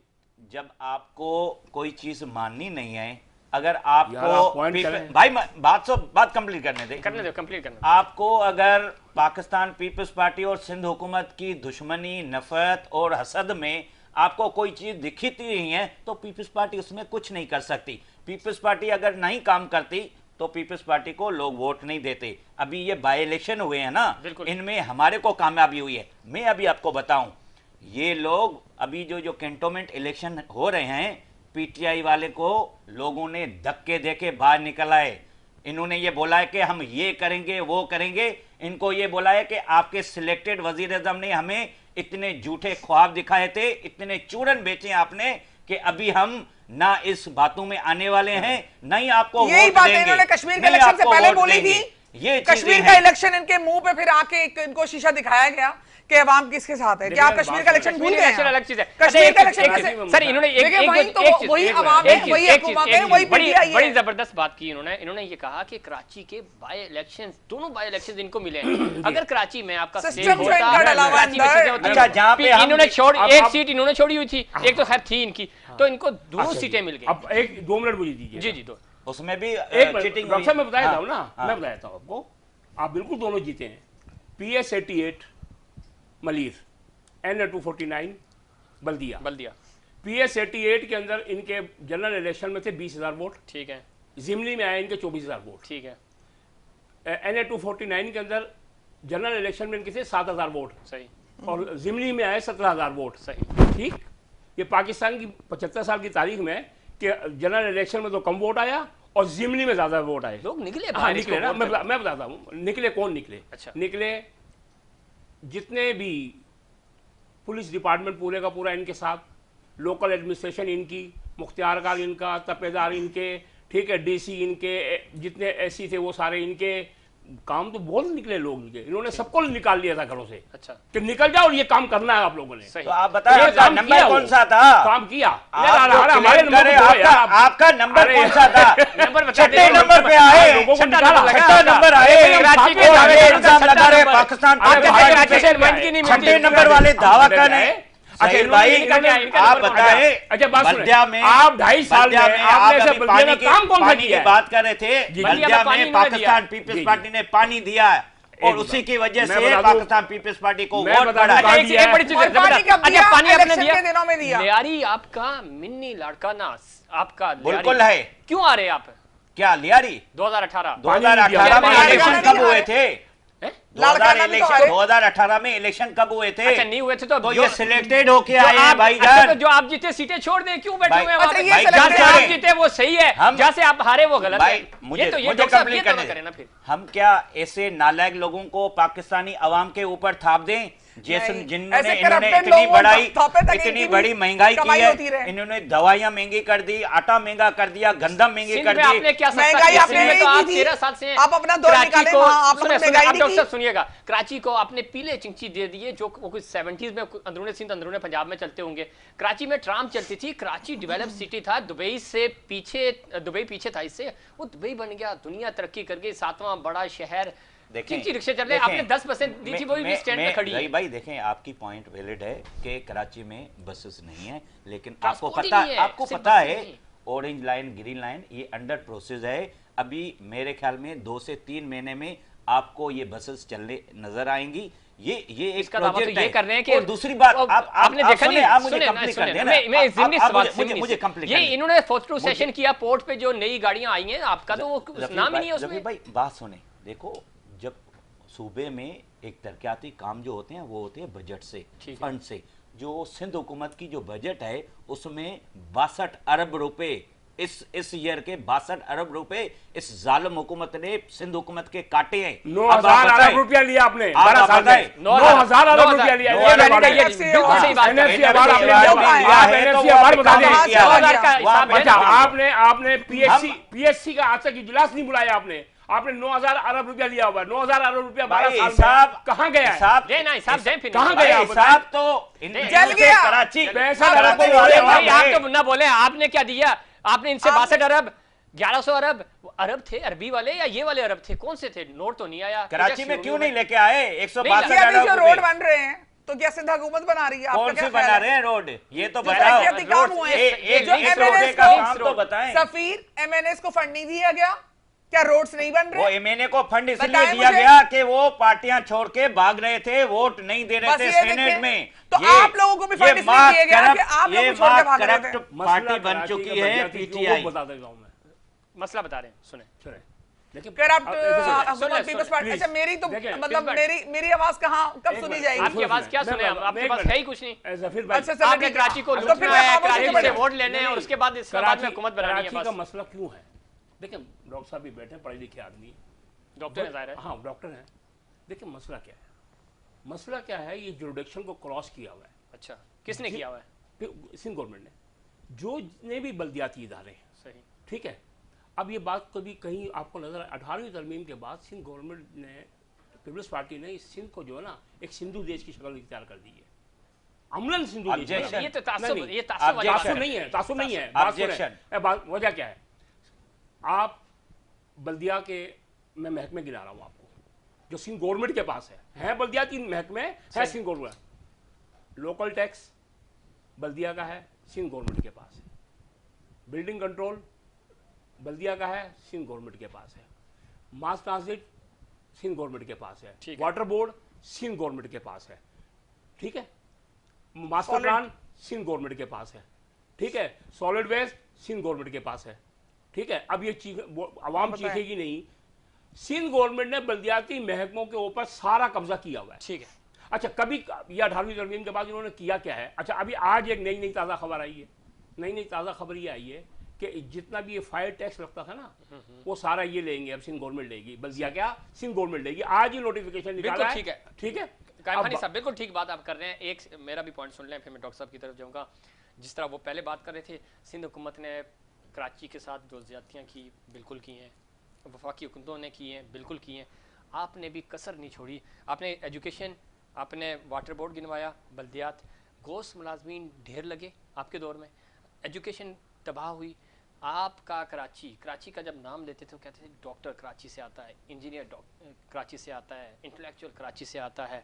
[SPEAKER 3] जब आपको कोई चीज माननी नहीं है, अगर
[SPEAKER 2] यार, आप
[SPEAKER 3] आपको
[SPEAKER 2] point करें।
[SPEAKER 3] भाई बात कंप्लीट करने दे।
[SPEAKER 1] करने दो, कंप्लीट करने
[SPEAKER 3] आपको अगर पाकिस्तान पीपल्स पार्टी और सिंध हुकूमत की दुश्मनी, नफरत और हसद में आपको कोई चीज दिखती नहीं है, तो पीपल्स पार्टी उसमें कुछ नहीं कर सकती। पीपल्स पार्टी अगर नहीं काम करती तो पीपल्स पार्टी को लोग वोट नहीं देते। अभी ये बाई इलेक्शन हुए हैं ना,
[SPEAKER 1] बिल्कुल।
[SPEAKER 3] इनमें हमारे को कामयाबी हुई है। मैं अभी आपको बताऊं, ये लोग अभी जो कैंटोनमेंट इलेक्शन हो रहे हैं, पीटीआई वाले को लोगों ने धक्के देके बाहर निकल आए। इन्होंने ये बोला है कि हम ये करेंगे वो करेंगे। इनको ये बोला है कि आपके सिलेक्टेड वजीर आजम ने हमें इतने झूठे ख्वाब दिखाए थे, इतने चूरन बेचे आपने कि अभी हम ना इस बातों में आने वाले हैं, ना ही आपको
[SPEAKER 4] यही
[SPEAKER 3] वोट
[SPEAKER 4] बात
[SPEAKER 3] देंगे,
[SPEAKER 4] इन्होंने कश्मीर के
[SPEAKER 3] नहीं
[SPEAKER 4] इलेक्शन से
[SPEAKER 3] आपको
[SPEAKER 4] पहले
[SPEAKER 3] वोट
[SPEAKER 4] बोली
[SPEAKER 3] देंगे।
[SPEAKER 4] थी।
[SPEAKER 3] ये
[SPEAKER 4] कश्मीर
[SPEAKER 3] चीजें
[SPEAKER 4] का
[SPEAKER 3] हैं।
[SPEAKER 4] इलेक्शन इनके मुंह पे फिर आके इनको शीशा दिखाया गया कि अवाम किसके साथ है। क्या आप कश्मीर का इलेक्शन भूल गए
[SPEAKER 1] इलेक्शन
[SPEAKER 4] हैं?
[SPEAKER 1] अलग चीज है।
[SPEAKER 4] कश्मीर का
[SPEAKER 1] एक
[SPEAKER 4] इलेक्शन
[SPEAKER 1] चीज,
[SPEAKER 4] कैसे?
[SPEAKER 1] सर इन्होंने एक
[SPEAKER 4] देखिए
[SPEAKER 1] एक
[SPEAKER 4] वही तो
[SPEAKER 1] एक चीज,
[SPEAKER 4] वही
[SPEAKER 1] एक
[SPEAKER 4] अवाम
[SPEAKER 1] चीज,
[SPEAKER 4] है, वही
[SPEAKER 1] एक
[SPEAKER 4] हुकूमत
[SPEAKER 1] चीज,
[SPEAKER 4] है, वही
[SPEAKER 1] बड़ी
[SPEAKER 4] पीटीआई
[SPEAKER 1] बड़ी
[SPEAKER 4] है।
[SPEAKER 1] जबरदस्त बात की इन्होंने ये कहा कि कराची के बाय इलेक्शन, दोनों बाय इलेक्शन इनको मिले हैं। अगर कराची में आपका
[SPEAKER 4] सिस्टम
[SPEAKER 1] स्टेट
[SPEAKER 4] जो
[SPEAKER 1] होता,
[SPEAKER 4] इनका डला हुआ
[SPEAKER 1] कराची में
[SPEAKER 4] अंदर।
[SPEAKER 1] चीजें होती,
[SPEAKER 3] अच्छा, जहाँ पे हम-
[SPEAKER 1] इन्होंने छोड़
[SPEAKER 2] अब-
[SPEAKER 1] एक
[SPEAKER 2] अब-
[SPEAKER 1] सीट इन्होंने छोड़ी हुई थी, एक तो खैर थी इनकी, तो इनको दोनों
[SPEAKER 2] अच्छा,
[SPEAKER 1] सीटें
[SPEAKER 2] जी।
[SPEAKER 1] मिल गई।
[SPEAKER 2] अब एक 2 मिनट मुझे दीजिए।
[SPEAKER 1] जी जी, दो
[SPEAKER 3] उसमें भी
[SPEAKER 2] एक
[SPEAKER 3] चीटिंग
[SPEAKER 2] डॉक्टर साहब मैं बताया था ना,
[SPEAKER 3] हाँ।
[SPEAKER 2] मैं बताया था आपको, आप बिल्कुल दोनों जीते हैं। PS 88 मलीर, NA 249 बल्दिया।
[SPEAKER 1] बल्दिया,
[SPEAKER 2] PS 88 के अंदर इनके जनरल इलेक्शन में थे 20,000 वोट,
[SPEAKER 1] ठीक है
[SPEAKER 2] जिमनी में आए इनके 24,000 वोट।
[SPEAKER 1] ठीक है,
[SPEAKER 2] NA 249 के अंदर जनरल इलेक्शन में इनके थे 7,000 वोट
[SPEAKER 1] सही
[SPEAKER 2] और जिमनी में आए 17,000 वोट।
[SPEAKER 1] सही।
[SPEAKER 2] ठीक, ये पाकिस्तान की 75 साल की तारीख में कि जनरल इलेक्शन में तो कम वोट आया और जिमनी में ज्यादा वोट आए।
[SPEAKER 1] लोग निकले
[SPEAKER 2] हाँ
[SPEAKER 1] बाहर
[SPEAKER 2] निकले
[SPEAKER 1] इसको
[SPEAKER 2] ना,
[SPEAKER 1] वोट करने।
[SPEAKER 2] मैं बताता हूँ निकले कौन निकले।
[SPEAKER 1] अच्छा।
[SPEAKER 2] निकले जितने भी पुलिस डिपार्टमेंट पूरे का पूरा इनके साथ, लोकल एडमिनिस्ट्रेशन इनकी, मुख्तियारकार इनका, तपेदार इनके, ठीक है, DC इनके, जितने ऐसी थे वो सारे इनके। काम तो बहुत निकले लोग इनके, इन्होंने सबको निकाल लिया था घरों से
[SPEAKER 1] अच्छा,
[SPEAKER 2] कि निकल जाओ और ये काम करना है आप लोगों ने।
[SPEAKER 1] सही।
[SPEAKER 3] तो आप बताएं
[SPEAKER 2] ये
[SPEAKER 3] आपका
[SPEAKER 2] काम
[SPEAKER 3] नंबर
[SPEAKER 2] किया
[SPEAKER 3] कौन
[SPEAKER 2] वो।
[SPEAKER 3] सा था?
[SPEAKER 2] काम किया
[SPEAKER 3] आप
[SPEAKER 2] यार,
[SPEAKER 3] जो
[SPEAKER 2] हमारे
[SPEAKER 3] claim
[SPEAKER 2] नंबर
[SPEAKER 3] करे,
[SPEAKER 2] को दो यार,
[SPEAKER 3] आपका नंबर
[SPEAKER 2] अरे
[SPEAKER 3] कौन सा था?
[SPEAKER 1] नंबर बता
[SPEAKER 3] छठे
[SPEAKER 1] दे,
[SPEAKER 3] नंबर पे आए,
[SPEAKER 2] लोगों को
[SPEAKER 1] छठा
[SPEAKER 2] निकाला,
[SPEAKER 1] नंबर लगा।
[SPEAKER 3] छठा नंबर आए,
[SPEAKER 1] कराची के
[SPEAKER 3] और
[SPEAKER 1] दावे
[SPEAKER 3] ये
[SPEAKER 1] का
[SPEAKER 3] इल्जाम
[SPEAKER 1] छठा
[SPEAKER 3] लगा रहे
[SPEAKER 1] नंबर।
[SPEAKER 3] पाकिस्तान
[SPEAKER 1] आपके
[SPEAKER 3] पीपल्स
[SPEAKER 1] कराची
[SPEAKER 3] पार्टी
[SPEAKER 1] से
[SPEAKER 3] पे।
[SPEAKER 1] नुमाइंदगी नहीं मिलती।
[SPEAKER 3] छठे नंबर वाले दावा कर रहे हैं।
[SPEAKER 2] अच्छा,
[SPEAKER 3] सहीद
[SPEAKER 2] इन्होंने-
[SPEAKER 3] भाई,
[SPEAKER 2] इन्होंने-
[SPEAKER 1] इनका
[SPEAKER 3] आप
[SPEAKER 1] नंबर
[SPEAKER 3] बताएं,
[SPEAKER 2] अच्छा, बात सुने।
[SPEAKER 3] बल्दिया में
[SPEAKER 2] आप 2.5 साल
[SPEAKER 3] बल्दिया
[SPEAKER 2] में
[SPEAKER 3] में
[SPEAKER 2] आपने
[SPEAKER 3] आप
[SPEAKER 2] ऐसे
[SPEAKER 3] अभी
[SPEAKER 2] बल्दिया
[SPEAKER 3] पानी
[SPEAKER 2] में
[SPEAKER 3] की
[SPEAKER 2] काम कौन सा
[SPEAKER 3] पानी की
[SPEAKER 2] किया है?
[SPEAKER 3] बात कर रहे थे।
[SPEAKER 2] जी,
[SPEAKER 3] बल्दिया
[SPEAKER 1] बल्दिया में
[SPEAKER 3] में
[SPEAKER 1] पानी इन्होंने
[SPEAKER 3] पाकिस्तान
[SPEAKER 1] दिया।
[SPEAKER 3] पीपल्स
[SPEAKER 2] जी,
[SPEAKER 3] पार्टी ने पानी दिया है और
[SPEAKER 2] एक
[SPEAKER 3] उसी
[SPEAKER 2] बात।
[SPEAKER 3] की वजह
[SPEAKER 2] मैं
[SPEAKER 3] से
[SPEAKER 2] बता दूं-
[SPEAKER 3] पाकिस्तान पीपल्स पार्टी को
[SPEAKER 2] मैं
[SPEAKER 3] वोट
[SPEAKER 2] बता
[SPEAKER 3] बढ़ा
[SPEAKER 2] दूं-
[SPEAKER 3] है।
[SPEAKER 2] कहा
[SPEAKER 1] एक
[SPEAKER 2] दिया है।
[SPEAKER 1] बड़ी चीज है,
[SPEAKER 4] और पानी
[SPEAKER 1] जबरदस्त।
[SPEAKER 4] कब
[SPEAKER 1] अच्छा,
[SPEAKER 4] दिया?
[SPEAKER 1] पानी आपने
[SPEAKER 4] इलेक्शन
[SPEAKER 1] दिया,
[SPEAKER 4] के दिनों में दिया।
[SPEAKER 1] लियारी आपका मिन्नी लाड़का नास आपका लियारी।
[SPEAKER 3] बिल्कुल है।
[SPEAKER 1] क्यों आ रहे हैं आप?
[SPEAKER 3] क्या लियारी
[SPEAKER 1] 2018
[SPEAKER 3] 2018 में
[SPEAKER 1] पानी
[SPEAKER 3] इलेक्शन
[SPEAKER 1] दिया।
[SPEAKER 3] कब हुए थे?
[SPEAKER 1] हैं?
[SPEAKER 3] 2018 में इलेक्शन कब हुए थे?
[SPEAKER 1] अच्छा, नहीं हुए थे तो
[SPEAKER 3] ये सिलेक्टेड होके
[SPEAKER 1] जो
[SPEAKER 3] आए हैं
[SPEAKER 1] आप-
[SPEAKER 3] भाई
[SPEAKER 1] अच्छा,
[SPEAKER 3] जान।
[SPEAKER 1] तो जो आप जीते सीटें छोड़ दें, क्यों बैठे
[SPEAKER 3] भाई-
[SPEAKER 1] हुए हैं वहाँ
[SPEAKER 4] अच्छा,
[SPEAKER 1] पे?
[SPEAKER 4] ये
[SPEAKER 1] जहाँ से
[SPEAKER 4] selected
[SPEAKER 1] आप
[SPEAKER 4] है।
[SPEAKER 1] जीते वो सही है,
[SPEAKER 3] हम-
[SPEAKER 1] जहाँ से आप हारे वो गलत है।
[SPEAKER 3] भाई मुझे
[SPEAKER 1] ये तो
[SPEAKER 3] मुझे
[SPEAKER 1] डॉक्टर साहब,
[SPEAKER 3] कंप्लीट
[SPEAKER 1] ये तो
[SPEAKER 3] करने
[SPEAKER 1] ना करें ना
[SPEAKER 3] दें।
[SPEAKER 1] फिर।
[SPEAKER 3] हम क्या ऐसे नालायक लोगों को पाकिस्तानी अवाम के ऊपर थाप दें जैसे
[SPEAKER 4] नहीं,
[SPEAKER 3] जिन्होंने
[SPEAKER 4] ऐसे
[SPEAKER 3] इन्होंने
[SPEAKER 4] corrupted
[SPEAKER 3] इतनी
[SPEAKER 4] लोगों
[SPEAKER 3] बड़ाई
[SPEAKER 4] को थापे तक
[SPEAKER 3] इतनी
[SPEAKER 4] इनकी
[SPEAKER 3] बड़ी
[SPEAKER 4] भी
[SPEAKER 3] महंगाई की
[SPEAKER 4] कमाई
[SPEAKER 3] है,
[SPEAKER 4] होती रहे।
[SPEAKER 3] इन्होंने दवाइयां महंगी कर दी, आटा महंगा कर दिया, गंदम महंगी
[SPEAKER 1] सिंध
[SPEAKER 3] कर
[SPEAKER 1] में
[SPEAKER 3] दी।
[SPEAKER 1] आपने क्या
[SPEAKER 4] महंगाई
[SPEAKER 1] सस्ता किया?
[SPEAKER 4] आपने
[SPEAKER 1] सिंध में तो
[SPEAKER 4] नहीं
[SPEAKER 1] आप
[SPEAKER 4] की थी।
[SPEAKER 1] 13 साल से हैं।
[SPEAKER 4] आप अपना दौर
[SPEAKER 1] कराची
[SPEAKER 4] निकालें,
[SPEAKER 1] को-
[SPEAKER 4] वहाँ आप लोगों
[SPEAKER 1] सुनिए,
[SPEAKER 4] ने
[SPEAKER 1] सुनिए,
[SPEAKER 4] महंगाई
[SPEAKER 1] आप
[SPEAKER 4] नहीं
[SPEAKER 1] डॉक्टर
[SPEAKER 4] की।
[SPEAKER 1] साहब सुनिएगा, कराची को आपने पीले चिंची दे दिए जो कुछ 70s में अंदरूनी सिंध अंदरूनी पंजाब में चलते होंगे। कराची में ट्राम चलती थी, कराची डेवलप सिटी था, दुबई पीछे था इससे, वो दुबई बन गया, दुनिया तरक्की कर गई, 7वां बड़ा शहर। चिंची रिक्शे चल रहे, आपने 10% दी थी, वही भी स्टैंड पे खड़ी है।
[SPEAKER 3] भाई देखें, आपकी पॉइंट वैलिड है कि कराची में बसेस नहीं है, लेकिन आपको
[SPEAKER 1] ट्रांसपोर्ट ही
[SPEAKER 3] पता
[SPEAKER 1] नहीं है,
[SPEAKER 3] आपको
[SPEAKER 1] सिर्फ
[SPEAKER 3] पता
[SPEAKER 1] बसें
[SPEAKER 3] है
[SPEAKER 1] नहीं।
[SPEAKER 3] ऑरेंज लाइन ग्रीन लाइन ये अंडर प्रोसेस है। अभी मेरे ख्याल में 2 से 3 महीने में आपको ये बसेस चलने नजर आएंगी। ये एक
[SPEAKER 1] इसका दावा तो
[SPEAKER 3] प्रोजेक्ट
[SPEAKER 1] ये
[SPEAKER 3] है।
[SPEAKER 1] कर रहे हैं कि
[SPEAKER 3] और दूसरी बात
[SPEAKER 1] आपने देखा नहीं,
[SPEAKER 3] आप मुझे
[SPEAKER 1] सुने,
[SPEAKER 3] कंप्लीट कर
[SPEAKER 1] सुने,
[SPEAKER 3] देना।
[SPEAKER 1] मैं जिमनी सवाल
[SPEAKER 3] मुझे कंप्लीट
[SPEAKER 1] ये इन्होंने फोटो सेशन किया पोर्ट पे, जो नई गाड़ियां आई हैं, आपका तो वो नाम ही नहीं है उसमें।
[SPEAKER 3] भाई बात सुने, देखो जब सूबे में एक तरक्याती काम जो होते हैं वो होते हैं बजट से,
[SPEAKER 1] ठीक है।
[SPEAKER 3] फंड से। जो सिंध हुकूमत की जो बजट है उसमें 62 अरब रुपए इस ईयर के 62 अरब रुपए इस जालिम हुकूमत ने सिंध हुकूमत के काटे हैं।
[SPEAKER 2] 9,000 अरब रुपया लिया आपने,
[SPEAKER 3] आप
[SPEAKER 2] 12 साल
[SPEAKER 3] बताएं।
[SPEAKER 2] में 9,000 अरब रुपया लिया।
[SPEAKER 1] बिल्कुल सही बात है।
[SPEAKER 2] NFC अवार्ड आपने लिया है, NFC अवार्ड बता दें। आपने PSC का आज तक इजलास नहीं बुलाया आपने 9,000 अरब रुपया लिया हुआ, 9,000 अरब रुपया 12 साल में कहाँ गया है? कहाँ गया?
[SPEAKER 3] हिसाब तो
[SPEAKER 4] जल गया।
[SPEAKER 3] कराची
[SPEAKER 2] 65 अरब
[SPEAKER 1] भाई आप तो ना बोले, आपने क्या दिया? आपने इनसे 62 अरब 1100 अरब थे अरबी वाले या ये वाले अरब थे? कौन से थे? नोट तो नहीं आया
[SPEAKER 3] कराची में, क्यों नहीं लेके आए? 162
[SPEAKER 4] ये अभी जो
[SPEAKER 3] अरब
[SPEAKER 4] रोड
[SPEAKER 3] रुपए।
[SPEAKER 4] बन रहे हैं तो क्या सिंध हुकूमत बना रही है? आपका
[SPEAKER 3] कौन
[SPEAKER 4] क्या
[SPEAKER 3] से
[SPEAKER 4] ख्याल
[SPEAKER 3] बना
[SPEAKER 4] है?
[SPEAKER 3] रहे हैं रोड? ये तो
[SPEAKER 4] जो
[SPEAKER 3] बताओ।
[SPEAKER 4] तरक्याती काम हुए हैं,
[SPEAKER 3] एक
[SPEAKER 4] जो
[SPEAKER 3] एक
[SPEAKER 4] MNS
[SPEAKER 3] रोड का
[SPEAKER 4] को
[SPEAKER 3] काम तो बताएं।
[SPEAKER 4] सफीर MNS को फंड नहीं दिया गया? क्या रोड्स नहीं बन
[SPEAKER 3] वो
[SPEAKER 4] रहे?
[SPEAKER 3] एमएनए को फंड इसलिए
[SPEAKER 4] बताएं
[SPEAKER 3] दिया
[SPEAKER 4] मुझे।
[SPEAKER 3] गया कि वो पार्टियां छोड़ के भाग रहे थे, वोट नहीं दे रहे
[SPEAKER 4] बस
[SPEAKER 3] थे
[SPEAKER 4] ये
[SPEAKER 3] सेनेट
[SPEAKER 4] देखें।
[SPEAKER 3] में।
[SPEAKER 4] तो आप लोगों को भी फंड इसलिए दिए गया कि आप लोग को छोड़ के भाग रहे थे।
[SPEAKER 3] पार्टी बन चुकी है पीटीआई।
[SPEAKER 2] बता देता हूं मैं,
[SPEAKER 1] मसला बता रहे हैं, सुने।
[SPEAKER 4] पीपल्स पार्टी, अच्छा मेरी तो
[SPEAKER 2] देखिए,
[SPEAKER 4] मतलब मेरी आवाज कब सुनी जाएगी?
[SPEAKER 1] आपकी आवाज क्या सुने? आपके पास है ही कुछ नहीं।
[SPEAKER 2] जफीर भाई,
[SPEAKER 4] अच्छा, चलो
[SPEAKER 1] आपने
[SPEAKER 4] ठीक है।
[SPEAKER 1] कराची को
[SPEAKER 4] तो फिर
[SPEAKER 1] लूटना
[SPEAKER 4] मैं
[SPEAKER 1] है,
[SPEAKER 4] खामोश
[SPEAKER 1] कराची
[SPEAKER 4] होकर
[SPEAKER 1] से
[SPEAKER 4] बैठा।
[SPEAKER 1] वोट लेने हैं और उसके बाद इस्लामाबाद में हुकूमत बनानी है।
[SPEAKER 2] कराची का
[SPEAKER 1] बस
[SPEAKER 2] मसला क्यों है? देखिए डॉक्टर साहब भी बैठे, पढ़े लिखे आदमी,
[SPEAKER 1] डॉक्टर है, जाहिर है।
[SPEAKER 2] हाँ डॉक्टर हैं। देखिए मसला क्या है? मसला क्या है? ये जुरिडिक्शन को क्रॉस किया हुआ है।
[SPEAKER 1] अच्छा, किसने किया हुआ है?
[SPEAKER 2] सिंध गवर्नमेंट ने, जो जितने भी बल्दियाती इदारे हैं,
[SPEAKER 1] सही,
[SPEAKER 2] ठीक है। अब ये बात कभी कहीं आपको नजर 18वीं तरमीम के बाद सिंध गवर्नमेंट ने, पीपल्स पार्टी ने इस सिंध को जो है ना एक सिंधु देश की शक्ल इख्तियार कर दी है, अमलन सिंधु देश।
[SPEAKER 3] Objection।
[SPEAKER 1] ये तो तासुब,
[SPEAKER 2] नहीं,
[SPEAKER 1] ये तासुब वाली बात
[SPEAKER 2] तासुब
[SPEAKER 1] है।
[SPEAKER 2] नहीं है, तासुब नहीं है। बात सुनें।
[SPEAKER 3] Objection।
[SPEAKER 2] वजह क्या है? आप बल्दिया के, मैं महकमे गिना रहा हूँ आपको, जो सिंध गवर्नमेंट के पास है बल्दियाती महकमे है सिंध गवर्नमेंट। लोकल टैक्स बल्दिया का है, सिंध गवर्नमेंट के पास है। बिल्डिंग कंट्रोल बल्दिया का है, सिंध गवर्नमेंट के पास है। मास ट्रांजिट सिंध गवर्नमेंट के पास है।
[SPEAKER 1] ठीक है।
[SPEAKER 2] वाटर बोर्ड सिंध गवर्नमेंट के पास है, ठीक है। मास्टर प्लान सिंध गवर्नमेंट के पास है, ठीक है। सॉलिड वेस्ट सिंध गवर्नमेंट के पास है, ठीक है। अब ये आवाम चीखेगी नहीं, सिंध गवर्नमेंट ने बल्दियाती महकमों के ऊपर सारा कब्जा किया हुआ है,
[SPEAKER 1] ठीक है।
[SPEAKER 2] अच्छा कभी ये 18वीं तरमीम के बाद इन्होंने किया क्या है? अच्छा अभी आज एक नई ताज़ा खबर आई है, नई ताज़ा खबर ये आई है कि जितना भी ये फायर टैक्स लगता था ना, वो सारा ये लेंगे, अब सिंध गवर्नमेंट लेगी। बल्दिया क्या, सिंध गवर्नमेंट लेगी। आज ही नोटिफिकेशन निकाला है,
[SPEAKER 1] ठीक है,
[SPEAKER 2] ठीक है।
[SPEAKER 1] कायम खानी साहब बिल्कुल ठीक बात आप कर रहे हैं। एक मेरा भी पॉइंट सुन लें, फिर मैं डॉक्टर साहब की तरफ जाऊंगा। जिस तरह वो पहले बात कर रहे थे, सिंध हुकूमत ने कराची के साथ जो ज्यादतियाँ की बिल्कुल की हैं, वफाकी हुकूमतों ने की हैं बिल्कुल की हैं, आपने भी कसर नहीं छोड़ी। आपने एजुकेशन, आपने वाटर बोर्ड गिनवाया, बल्दियात, गोश्त मुलाजमीन ढेर लगे आपके दौर में, एजुकेशन तबाह हुई। आपका कराची का जब नाम लेते थे वो कहते थे डॉक्टर कराची से आता है, इंजीनियर कराची से आता है, इंटेलेक्चुअल कराची से आता है,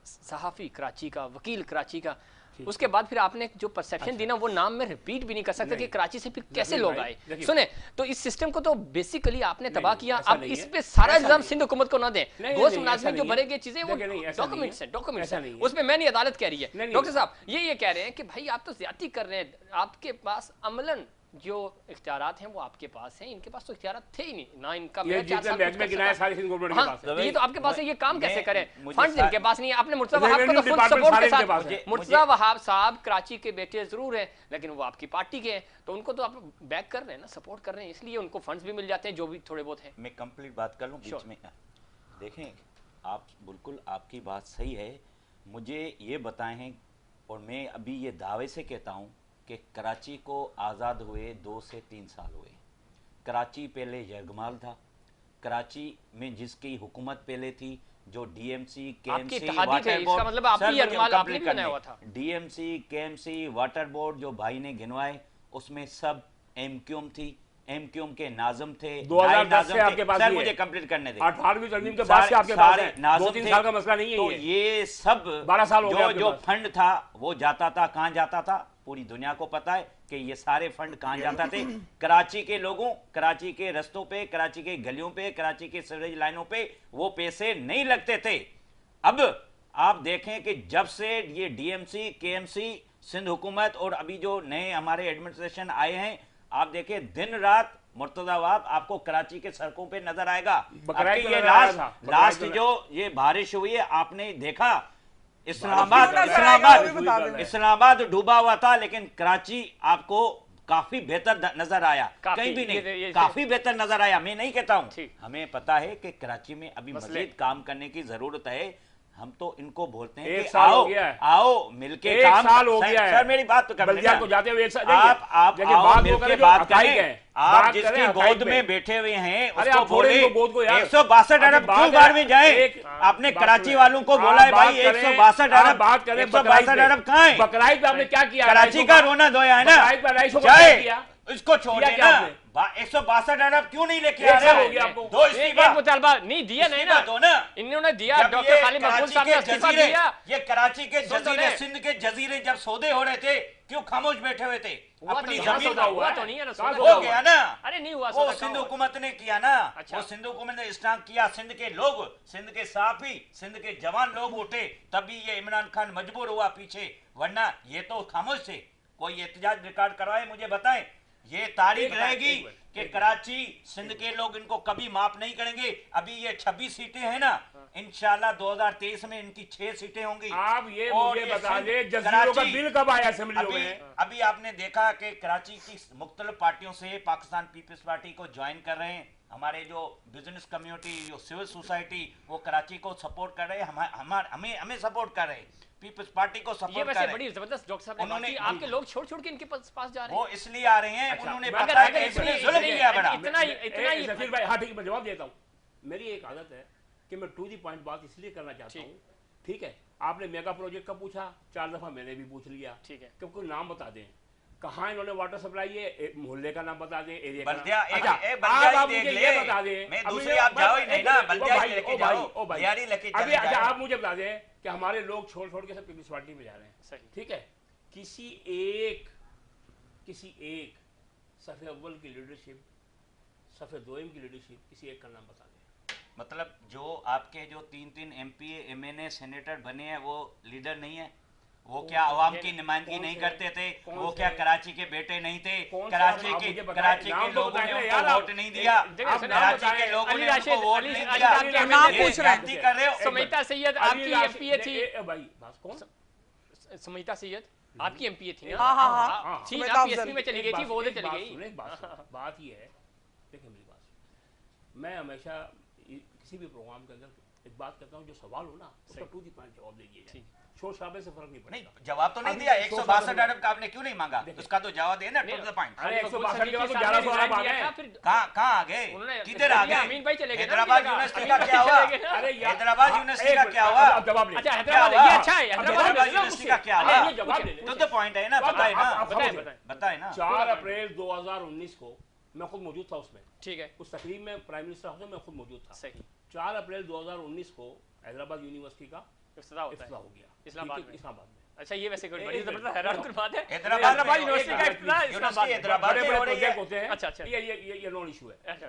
[SPEAKER 1] सहाफ़ी कराची का, वकील कराची का। उसके बाद फिर आपने जो परसेप्शन दी ना, वो नाम में रिपीट भी नहीं कर सकते कि कराची से फिर कैसे लोग आए। सुने, तो इस सिस्टम को तो बेसिकली आपने तबाह किया। अब इस पे सारा इल्जाम सिंध हुकूमत को ना दें। गोश्त मुलाजमीन जो भरे गए चीजें वो डॉक्यूमेंट्स हैं, उसमें मैं नहीं, अदालत कह रही है। डॉक्टर साहब ये कह रहे हैं कि भाई आप तो ज्यादती कर रहे हैं, आपके पास अमलन जो इख्तियारात हैं वो आपके पास हैं, इनके पास तो इख्तियारात थे ही नहीं ना। इनका
[SPEAKER 2] ये जितने महकमे गिनाए सारे सिंध गवर्नमेंट के पास है।
[SPEAKER 1] ये तो आपके पास है, ये काम कैसे करें? फंड्स इनके पास नहीं है। आपने मुर्तज़ा वहाब को तो फुल सपोर्ट के साथ, मुर्तज़ा वहाब साहब कराची के बेटे जरूर हैं, लेकिन वो आपकी पार्टी के हैं, तो उनको तो आप बैक कर रहे हैं ना, सपोर्ट कर रहे हैं, इसलिए उनको फंड्स भी मिल जाते हैं जो भी थोड़े बहुत हैं।
[SPEAKER 3] मैं कंप्लीट बात कर लूं बीच में। देखें, आप बिल्कुल आपकी बात सही है। मुझे ये बताएं हैं, और मैं अभी ये दावे से कहता हूँ कि कराची को आज़ाद हुए 2 से 3 साल हुए। कराची पहले यरगमाल था। कराची में जिसकी हुकूमत पहले थी, जो डीएमसी केएमसी वाटर बोर्ड,
[SPEAKER 1] मतलब आपकी यरगमाल आपने भी बनाया हुआ था।
[SPEAKER 3] डीएमसी केएमसी वाटर बोर्ड जो भाई ने गिनवाए, उसमें सब एमक्यूएम थी, एमक्यूएम के नाज़म थे।
[SPEAKER 2] 2010 से आपके पास
[SPEAKER 3] सर मुझे कंप्लीट करने दें।
[SPEAKER 2] 18वीं तरमीम के बाद से आपके पास है, 2-3 साल का मसला नहीं है।
[SPEAKER 3] तो ये सब
[SPEAKER 2] 12 साल हो गए।
[SPEAKER 3] जो फंड था वो जाता था, कहाँ जाता था पूरी दुनिया को पता है कि ये सारे फंड कहाँ जाता थे। कराची के लोगों, कराची के रस्तों पे, कराची के गलियों पे, कराची के सीवरेज लाइनों पे वो पैसे नहीं लगते थे। अब आप देखें कि जब से ये डीएमसी केएमसी सिंध हुकूमत और अभी जो नए हमारे एडमिनिस्ट्रेशन आए हैं, आप देखें दिन रात मुर्तज़ा वहाब आपको कराची के सड़कों पे नजर आएगा। ये लास्ट जो ये बारिश हुई है, आपने देखा इस्लामाबाद डूबा हुआ था, लेकिन कराची आपको काफी बेहतर नजर आया,
[SPEAKER 1] काफी,
[SPEAKER 3] कहीं भी
[SPEAKER 1] ये
[SPEAKER 3] नहीं, काफी बेहतर नजर आया। मैं नहीं कहता हूं,
[SPEAKER 1] ठीक।
[SPEAKER 3] हमें पता है कि कराची में अभी
[SPEAKER 1] मसले।
[SPEAKER 3] मजीद काम करने की जरूरत है। हम तो इनको बोलते हैं
[SPEAKER 2] एक
[SPEAKER 3] कि
[SPEAKER 2] साल हो
[SPEAKER 3] आओ
[SPEAKER 2] गया है।
[SPEAKER 3] आओ मिलके
[SPEAKER 2] एक
[SPEAKER 3] काम
[SPEAKER 2] साल हो गया है।
[SPEAKER 3] सर मेरी बात तो करने
[SPEAKER 2] बल्दिया
[SPEAKER 3] देना।
[SPEAKER 2] को जाते हुए एक साल
[SPEAKER 3] आप
[SPEAKER 2] देखिए,
[SPEAKER 3] आओ
[SPEAKER 2] बात वो
[SPEAKER 3] मिलके
[SPEAKER 2] करें जो
[SPEAKER 3] बात
[SPEAKER 2] हकाइक
[SPEAKER 3] करें।
[SPEAKER 2] है।
[SPEAKER 3] आप
[SPEAKER 2] बात
[SPEAKER 3] जिसकी
[SPEAKER 2] करें हकाइक
[SPEAKER 3] गोद
[SPEAKER 2] पे।
[SPEAKER 3] में बैठे हुए हैं
[SPEAKER 2] अरे
[SPEAKER 3] उसको
[SPEAKER 2] आप छोड़ें
[SPEAKER 3] बोले
[SPEAKER 2] इनको गोद को यार।
[SPEAKER 3] 162
[SPEAKER 2] अभी
[SPEAKER 3] अरब
[SPEAKER 2] बात
[SPEAKER 3] क्यों
[SPEAKER 2] है,
[SPEAKER 3] बाढ़ में जाए?
[SPEAKER 2] एक-
[SPEAKER 3] आपने
[SPEAKER 2] बात
[SPEAKER 3] कराची
[SPEAKER 2] सुने।
[SPEAKER 3] वालों को
[SPEAKER 2] आप
[SPEAKER 3] बोला है
[SPEAKER 2] बात
[SPEAKER 3] भाई
[SPEAKER 2] करें,
[SPEAKER 3] 162
[SPEAKER 2] आप
[SPEAKER 3] अरब,
[SPEAKER 2] बात करें
[SPEAKER 3] 162 अरब कहाँ है?
[SPEAKER 2] बकराइद पे आपने क्या किया?
[SPEAKER 3] कराची का रोना धोया है ना,
[SPEAKER 2] बकराइद पे राइसों को क्या
[SPEAKER 3] जाए
[SPEAKER 2] किया?
[SPEAKER 3] इसको छोड़
[SPEAKER 2] किया क्या
[SPEAKER 3] देना।
[SPEAKER 2] आपने?
[SPEAKER 3] 162 अरब क्यों नहीं लेके
[SPEAKER 2] एक
[SPEAKER 3] आ
[SPEAKER 2] साल
[SPEAKER 3] रहे
[SPEAKER 2] हो गया आपको।
[SPEAKER 3] दो
[SPEAKER 1] एक
[SPEAKER 3] इस्तीफा
[SPEAKER 1] मुतालबा नहीं दिया, नहीं
[SPEAKER 3] इस्तीफा
[SPEAKER 1] ना
[SPEAKER 3] दो ना।
[SPEAKER 1] इन्होंने दिया।
[SPEAKER 3] जब
[SPEAKER 1] डॉक्टर
[SPEAKER 3] ये
[SPEAKER 1] खालिद महमूद साहब ने
[SPEAKER 3] कराची के
[SPEAKER 1] इस्तीफा
[SPEAKER 3] जजीरे,
[SPEAKER 1] दिया।
[SPEAKER 3] ये कराची के
[SPEAKER 1] सुन तो
[SPEAKER 3] जजीरे,
[SPEAKER 1] ले।
[SPEAKER 3] सिंध के जजीरे जब सौदे हो रहे थे क्यों खामोश बैठे हुए थे?
[SPEAKER 1] हुआ तो
[SPEAKER 3] अपनी
[SPEAKER 1] नहीं,
[SPEAKER 3] जमीन
[SPEAKER 1] सौदा हुआ तो नहीं है ना,
[SPEAKER 2] कहाँ
[SPEAKER 1] सौदा
[SPEAKER 3] हो गया ना।
[SPEAKER 1] अरे नहीं हुआ
[SPEAKER 3] वो
[SPEAKER 1] सौदा,
[SPEAKER 3] सिंध
[SPEAKER 1] कहाँ हुआ?
[SPEAKER 3] हुकूमत ने किया ना।
[SPEAKER 1] अच्छा।
[SPEAKER 3] वो सिंध हुकूमत ने स्ट्रांग किया, सिंध के लोग, सिंध के साफी, सिंध के जवान लोग उठे, तभी ये इमरान खान मजबूर हुआ पीछे, वरना ये तो खामोश थे। कोई एहतजाज रिकॉर्ड करवाए मुझे बताएं। ये तारीख रहेगी कि कराची सिंध के लोग इनको कभी माफ नहीं करेंगे। अभी ये 26 सीटें हैं ना, इंशाल्लाह 2023 में इनकी 6 सीटें होंगी।
[SPEAKER 2] आप ये
[SPEAKER 3] और
[SPEAKER 2] मुझे बता
[SPEAKER 3] सिंध-
[SPEAKER 2] दें जजीरों का
[SPEAKER 3] कराची-
[SPEAKER 2] बिल कब आया असेंबलियों
[SPEAKER 3] अभी
[SPEAKER 2] में?
[SPEAKER 3] अभी आपने देखा कि कराची की मुख्तलिफ पार्टियों से पाकिस्तान पीपल्स पार्टी को ज्वाइन कर रहे हैं। हमारे जो बिजनेस कम्युनिटी, जो सिविल सोसाइटी, वो कराची को सपोर्ट कर रहे हैं, हमें सपोर्ट कर रहे हैं, पीपल्स पार्टी को
[SPEAKER 1] ये
[SPEAKER 3] सपोर्ट
[SPEAKER 1] वैसे
[SPEAKER 3] कर रहे
[SPEAKER 1] बड़ी
[SPEAKER 3] हैं।
[SPEAKER 1] जबरदस्त डॉक्टर साहब ने बात
[SPEAKER 3] उन्होंने-
[SPEAKER 1] की। आपके लोग छोड़ छोड़ के इनके पास जा रहे
[SPEAKER 3] वो
[SPEAKER 1] हैं।
[SPEAKER 3] इसलिए आ रहे हैं,
[SPEAKER 2] अच्छा,
[SPEAKER 3] उन्होंने
[SPEAKER 2] मगर
[SPEAKER 3] पता है
[SPEAKER 1] अगर
[SPEAKER 3] कि
[SPEAKER 1] इसमें
[SPEAKER 3] इसने जुल्म किया बड़ा।
[SPEAKER 1] इतना ही
[SPEAKER 2] सफीर भाई, हाँ ठीक है, मैं जवाब देता हूँ। मेरी एक आदत है कि मैं टू दी पॉइंट बात इसलिए करना चाहता
[SPEAKER 1] ठीक।
[SPEAKER 2] हूँ, ठीक है? आपने मेगा प्रोजेक्ट का पूछा, 4 दफा मैंने भी पूछ लिया,
[SPEAKER 1] ठीक है।
[SPEAKER 2] कि कोई नाम बता दें, कहाँ इन्होंने वाटर सप्लाई है, मोहल्ले का नाम बता दें, एरिया का
[SPEAKER 3] बल्दिया
[SPEAKER 2] नाम।
[SPEAKER 3] एक
[SPEAKER 2] अच्छा,
[SPEAKER 3] बल्दिया
[SPEAKER 2] अब
[SPEAKER 3] ही
[SPEAKER 2] आप
[SPEAKER 3] देख
[SPEAKER 2] मुझे
[SPEAKER 3] ले।
[SPEAKER 2] ये बता दें,
[SPEAKER 3] मैं
[SPEAKER 2] अभी
[SPEAKER 3] दूसरी
[SPEAKER 2] ये-
[SPEAKER 3] आप जाओ ही नहीं ना,
[SPEAKER 2] एक मिनट,
[SPEAKER 3] बल्दिया
[SPEAKER 2] ओ
[SPEAKER 3] ही
[SPEAKER 2] भाई,
[SPEAKER 3] लेके
[SPEAKER 2] ओ भाई,
[SPEAKER 3] जाओ,
[SPEAKER 2] ओ भाई।
[SPEAKER 3] दिहाड़ी लेके
[SPEAKER 2] अभी
[SPEAKER 3] चले
[SPEAKER 2] अच्छा,
[SPEAKER 3] जाओ।
[SPEAKER 2] आप मुझे बता दें कि हमारे लोग छोड़ छोड़ के सब पीपल्स पार्टी में जा रहे हैं,
[SPEAKER 1] सही।
[SPEAKER 2] ठीक है? किसी एक सफ़े अव्वल की लीडरशिप, सफ़े दोयम की लीडरशिप, किसी एक का नाम बता दें।
[SPEAKER 3] मतलब जो आपके जो 3 एमपी एमएनए सेनेटर बने हैं वो लीडर नहीं है? वो क्या अवाम की नुमाइंदगी नहीं करते थे? वो क्या कराची के बेटे नहीं थे? कराची के लोगों ने उनको वोट नहीं दिया, कराची के लोगों ने उनको वोट नहीं दिया।
[SPEAKER 4] नाम पूछ रहे हैं।
[SPEAKER 3] गलती कर रहे हो।
[SPEAKER 1] सुमिता सैयद आपकी एमपीए थी।
[SPEAKER 2] भाई बस कौन?
[SPEAKER 1] सुमिता सैयद आपकी एमपीए थी।
[SPEAKER 4] हाँ, हाँ, हाँ।
[SPEAKER 1] थी
[SPEAKER 4] सुमिता
[SPEAKER 1] ना,
[SPEAKER 4] अफजल।
[SPEAKER 1] पीएसपी में चली गई थी, वो उधर चली गई।
[SPEAKER 2] सुने, बात ये है, देखिए मेरी बात सुनिए। मैं हमेशा किसी भी प्रोग्राम के अंदर एक बात करता हूँ, जो सवाल हो ना उसका टू दी पॉइंट जवाब दीजिए। शोर शराबे से फर्क नहीं
[SPEAKER 3] नहीं,
[SPEAKER 2] पड़ेगा।
[SPEAKER 3] जवाब तो नहीं
[SPEAKER 2] अभी
[SPEAKER 3] दिया।
[SPEAKER 2] 162
[SPEAKER 3] 162 अरब का आपने क्यों नहीं मांगा? उसका तो जवाब देना, टू द पॉइंट।
[SPEAKER 2] अरे 162 के बाद तो 1100 अरब आ गए।
[SPEAKER 3] कहाँ आ गए?
[SPEAKER 1] उन्होंने
[SPEAKER 3] किधर आ गए?
[SPEAKER 1] अमीन भाई चले गए ना,
[SPEAKER 3] हैदराबाद
[SPEAKER 1] अमीन
[SPEAKER 3] यूनिवर्सिटी
[SPEAKER 1] भाई
[SPEAKER 3] का क्या हुआ?
[SPEAKER 1] चले गए ना।
[SPEAKER 2] अरे यार,
[SPEAKER 3] हैदराबाद यूनिवर्सिटी का क्या हुआ?
[SPEAKER 2] अब जवाब ले।
[SPEAKER 1] अच्छा,
[SPEAKER 3] क्या
[SPEAKER 1] हैदराबाद
[SPEAKER 3] हुआ?
[SPEAKER 1] ये अच्छा है।
[SPEAKER 3] हैदराबाद यूनिवर्सिटी का क्या
[SPEAKER 2] अरे
[SPEAKER 3] हुआ?
[SPEAKER 2] ये जवाब ले।
[SPEAKER 3] तो पॉइंट है ना, बताए ना, बताए ना।
[SPEAKER 2] 4 अप्रैल 2019 को मैं खुद मौजूद था उसमें,
[SPEAKER 1] ठीक है,
[SPEAKER 2] उस तकरीब में प्राइम मिनिस्टर हाउस में मैं खुद मौजूद था।
[SPEAKER 1] सही।
[SPEAKER 2] 4 अप्रैल 2019 को हैदराबाद यूनिवर्सिटी का
[SPEAKER 1] इफ्तिताह होता
[SPEAKER 2] इफ्तिताह
[SPEAKER 1] है
[SPEAKER 2] हो गया
[SPEAKER 1] इस्लामाबाद
[SPEAKER 2] ठीक है,
[SPEAKER 1] में।
[SPEAKER 2] इस्लामाबाद में।
[SPEAKER 1] अच्छा, ये वैसे कोई
[SPEAKER 2] एक
[SPEAKER 1] बड़ी
[SPEAKER 2] मिनट,
[SPEAKER 1] जबरदस्त हैरान बात है।
[SPEAKER 3] हैदराबाद
[SPEAKER 1] यूनिवर्सिटी का इफ्तिताह इस्लामाबाद में।
[SPEAKER 3] हैदराबाद
[SPEAKER 2] बड़े
[SPEAKER 3] में
[SPEAKER 2] बड़े
[SPEAKER 3] हो रही है।
[SPEAKER 2] प्रोजेक्ट होते हैं।
[SPEAKER 1] अच्छा।
[SPEAKER 2] ये नॉन इशू है।
[SPEAKER 1] अच्छा,